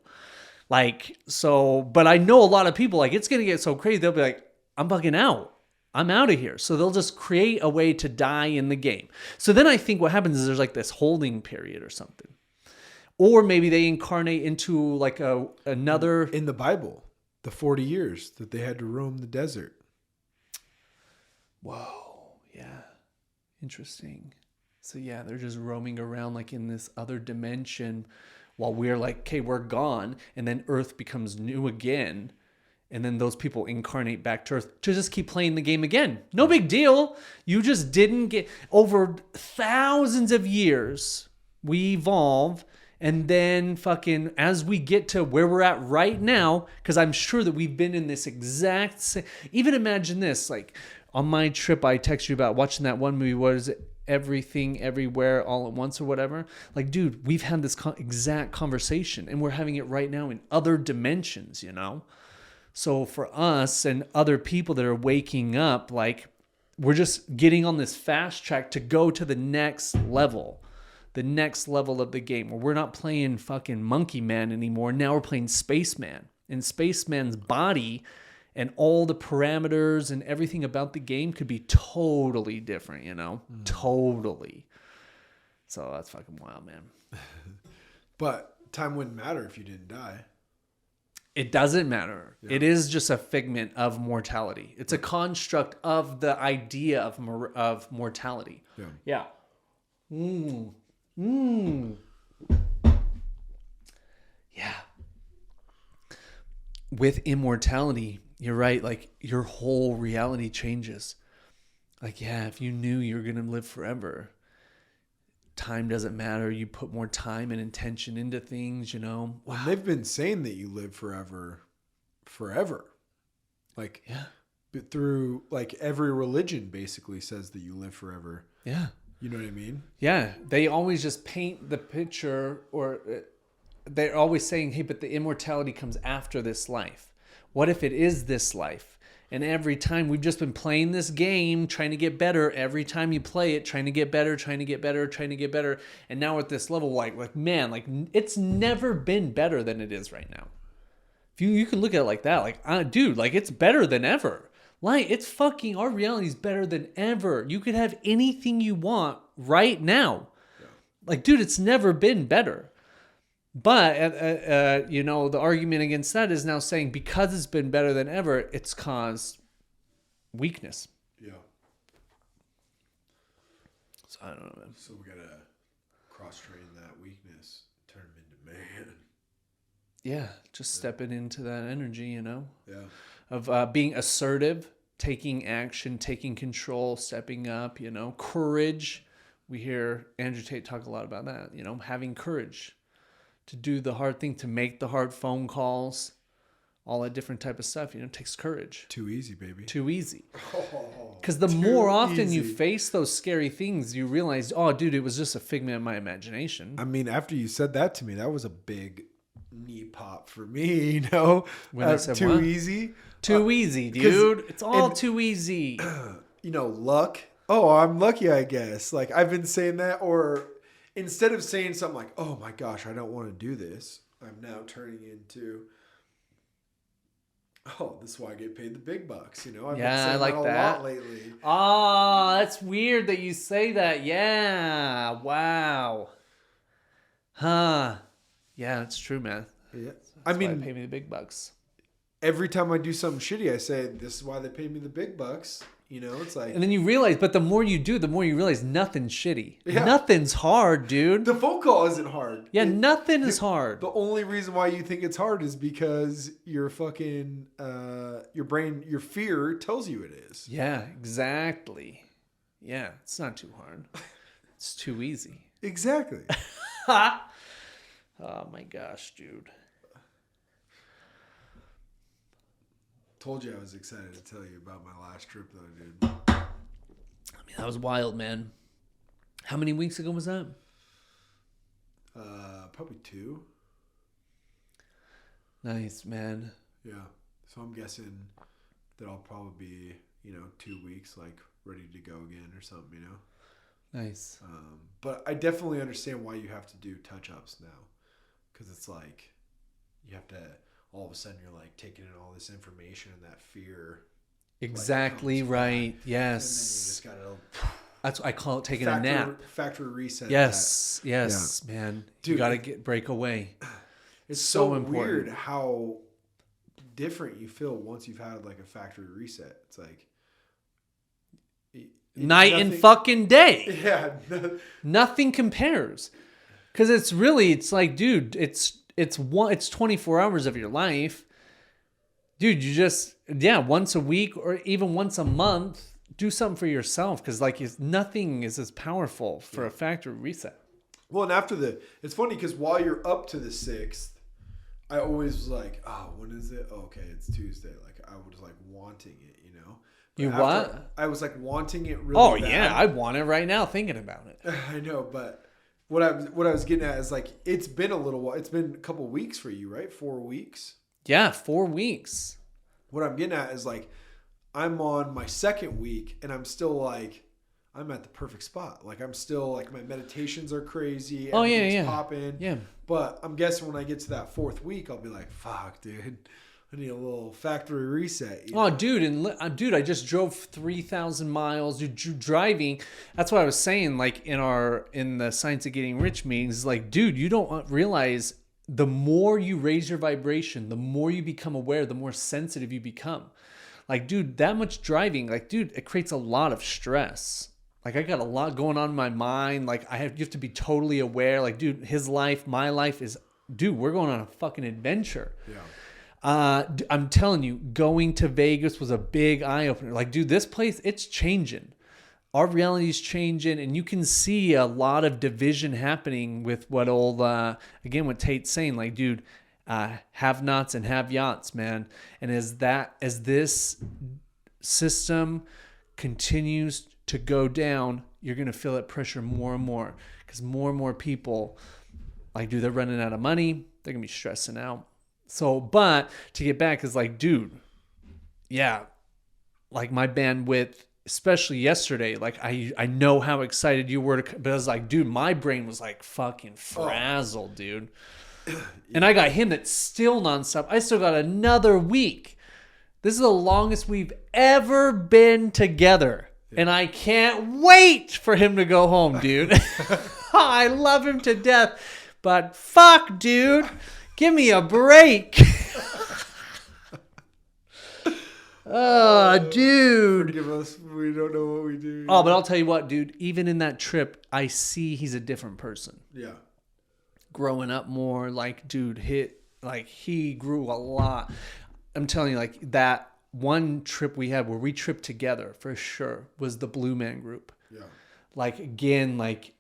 Like, so, but I know a lot of people, like, it's going to get so crazy. They'll be like, I'm fucking out. I'm out of here. So they'll just create a way to die in the game. So then I think what happens is there's like this holding period or something. Or maybe they incarnate into like another... In the Bible, the 40 years that they had to roam the desert. Whoa, yeah. Interesting. So yeah, they're just roaming around like in this other dimension while we're like, okay, we're gone. And then Earth becomes new again. And then those people incarnate back to Earth to just keep playing the game again. No big deal. You just didn't get... Over thousands of years, we evolve. And then fucking as we get to where we're at right now, because I'm sure that we've been in this exact same... Even imagine this. Like on my trip, I text you about watching that one movie. What is it? Everything, Everywhere, All at Once or whatever. Like, dude, we've had this exact conversation. And we're having it right now in other dimensions, you know? So for us and other people that are waking up, like we're just getting on this fast track to go to the next level of the game where we're not playing fucking Monkey Man anymore. Now we're playing Spaceman, and Spaceman's body and all the parameters and everything about the game could be totally different, you know, totally. So that's fucking wild, man. But time wouldn't matter if you didn't die. It doesn't matter. Yeah. It is just a figment of mortality. It's a construct of the idea of mortality. Yeah. Yeah. With immortality, you're right. Like your whole reality changes. Like, yeah, if you knew you were going to live forever, time doesn't matter. You put more time and intention into things, you know. Wow. Well, they've been saying that you live forever. Like, yeah, through like every religion basically says that you live forever. Yeah. You know what I mean? Yeah. They always just paint the picture, or they're always saying, hey, but the immortality comes after this life. What if it is this life? And every time we've just been playing this game, trying to get better. Every time you play it, trying to get better, trying to get better, trying to get better. And now at this level, like man, like it's never been better than it is right now. If you can look at it like that, like, dude, like it's better than ever. Like it's fucking, our reality is better than ever. You could have anything you want right now. Yeah. Like, dude, it's never been better. But, you know, the argument against that is now saying because it's been better than ever, it's caused weakness. Yeah. So I don't know, man. So we got to cross-train that weakness, turn him into man. Yeah, just stepping into that energy, you know? Yeah. Of being assertive, taking action, taking control, stepping up, you know? Courage. We hear Andrew Tate talk a lot about that, you know? Having courage. To do the hard thing, to make the hard phone calls, all that different type of stuff, you know, it takes courage. Too easy, baby. Too easy. Because the more often you face those scary things, you realize, oh, dude, it was just a figment of my imagination. I mean, after you said that to me, that was a big knee pop for me, you know? When I said too what? Easy. Too easy, dude. It's all too easy. You know, luck. Oh, I'm lucky, I guess. Like, I've been saying that, or... Instead of saying something like, oh my gosh, I don't want to do this, I'm now turning into, oh, this is why I get paid the big bucks. You know, I've been saying I like that a lot lately. Oh, that's weird that you say that. Yeah. Wow. Huh. Yeah, it's true, man. Yeah. That's why they pay me the big bucks. Every time I do something shitty, I say, this is why they pay me the big bucks. You know, it's like... And then you realize, but the more you do, the more you realize nothing's shitty. Yeah. Nothing's hard, dude. The phone call isn't hard. Yeah, nothing is hard. The only reason why you think it's hard is because your fucking... your brain, your fear tells you it is. Yeah, exactly. Yeah, it's not too hard. It's too easy. Exactly. Oh my gosh, dude. Told you I was excited to tell you about my last trip, though, dude. I mean, that was wild, man. How many weeks ago was that? Probably 2. Nice, man. Yeah. So I'm guessing that I'll probably be, 2 weeks, like, ready to go again or something, you know? Nice. But I definitely understand why you have to do touch-ups now. Because it's like, you have to... all of a sudden you're like taking in all this information and that fear. Exactly right. Back. Yes. And then you just gotta. That's what I call it, taking a nap. Factory reset. Yes. Yes, yeah. Man. Dude, you gotta break away. It's so important. Weird how different you feel once you've had like a factory reset. It's like night and fucking day. Yeah. Nothing compares. Because it's like, dude, it's 24 hours of your life. Dude, you just, once a week or even once a month, do something for yourself. Because like nothing is as powerful for a factory reset. Well, and after it's funny because while you're up to the 6th, I always was like, oh, when is it? Oh, okay, it's Tuesday. Like I was like wanting it, you know? But you what? I was like wanting it really bad. Yeah, I want it right now thinking about it. I know, but what I was getting at is like, it's been a little while. It's been a couple weeks for you, right? 4 weeks? Yeah, 4 weeks. What I'm getting at is like, I'm on my 2nd week and I'm still like, I'm at the perfect spot. Like I'm still like, my meditations are crazy. Everything's popping. Yeah. But I'm guessing when I get to that 4th week, I'll be like, fuck, dude. I need a little factory reset. You know? Dude, I just drove 3,000 miles. Dude, driving. That's what I was saying. Like in the Science of Getting Rich meetings, like, dude, you don't realize the more you raise your vibration, the more you become aware, the more sensitive you become. Like, dude, that much driving, like, dude, it creates a lot of stress. Like, I got a lot going on in my mind. Like, you have to be totally aware. Like, dude, his life, my life is, dude, we're going on a fucking adventure. Yeah. I'm telling you, going to Vegas was a big eye opener. Like, dude, this place, it's changing. Our reality is changing, and you can see a lot of division happening with what what Tate's saying. Like, dude, have-nots and have-yachts, man. And as this system continues to go down, you're gonna feel that pressure more and more because more and more people, like, dude, they're running out of money. They're gonna be stressing out. So, but to get back is like, dude, yeah, like my bandwidth, especially yesterday, like I know how excited you were, but I was like, dude, my brain was like fucking frazzled, dude. And I got him that's still nonstop. I still got another week. This is the longest we've ever been together. And I can't wait for him to go home, dude. I love him to death. But fuck, dude. Give me a break. Oh, dude. Forgive us. We don't know what we do. Oh, but I'll tell you what, dude. Even in that trip, I see he's a different person. Yeah. Growing up more, like, dude, he grew a lot. I'm telling you, like, that one trip we had where we tripped together for sure was the Blue Man Group. Yeah. Like, again, like,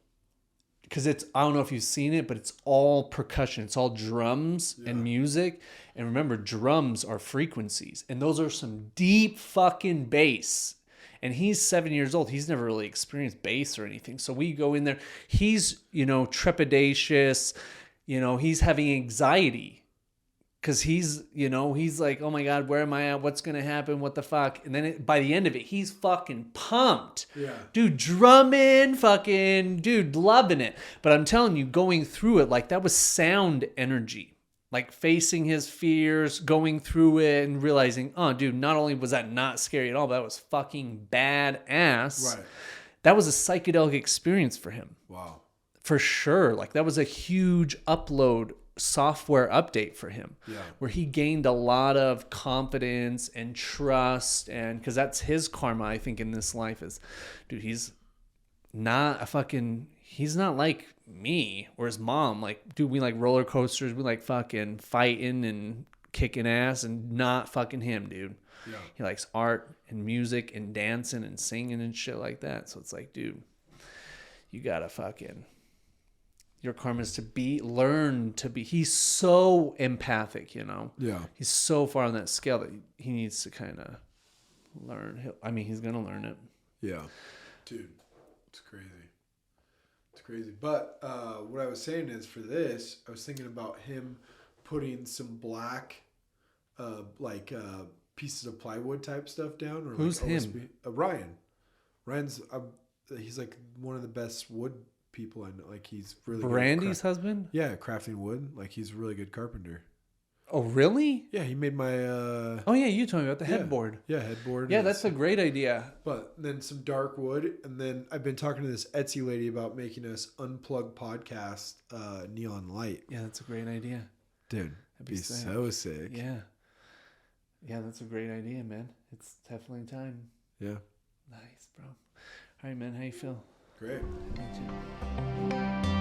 because I don't know if you've seen it, but it's all percussion. It's all drums and music. And remember, drums are frequencies. And those are some deep fucking bass. And he's 7 years old. He's never really experienced bass or anything. So we go in there. He's, trepidatious. He's having anxiety. Because he's like, oh my God, where am I at? What's going to happen? What the fuck? And then by the end of it, he's fucking pumped. Yeah. Dude, drumming, dude, loving it. But I'm telling you, going through it, like, that was sound energy. Like, facing his fears, going through it and realizing, oh, dude, not only was that not scary at all, but that was fucking badass. Right. That was a psychedelic experience for him. Wow. For sure. Like, that was a huge upload software update for him, where he gained a lot of confidence and trust, and because that's his karma, I think, in this life is, dude, he's not like me or his mom. Like, dude, we like roller coasters, we like fucking fighting and kicking ass, and not fucking him, dude. Yeah. He likes art and music and dancing and singing and shit like that. So it's like, dude, you gotta fucking, your karma is to learn to be. He's so empathic, Yeah. He's so far on that scale that he needs to kind of learn. He's going to learn it. Yeah. Dude, it's crazy. It's crazy. But what I was saying is, for this, I was thinking about him putting some black, pieces of plywood type stuff down. Or who's like him? Ryan. Ryan's, he's like one of the best wood people I know. Like, he's really Brandy's husband? Yeah, crafting wood. Like, he's a really good carpenter. Oh, really? Yeah, he made my oh yeah, you told me about the headboard. Yeah, headboard. Yeah, that's a great idea. But then some dark wood, and then I've been talking to this Etsy lady about making us Unplugged podcast neon light. Yeah, that's a great idea. Dude, that'd be so sick. Yeah. Yeah, that's a great idea, man. It's definitely time. Yeah. Nice, bro. All right, man, how you feel? Great. Me too.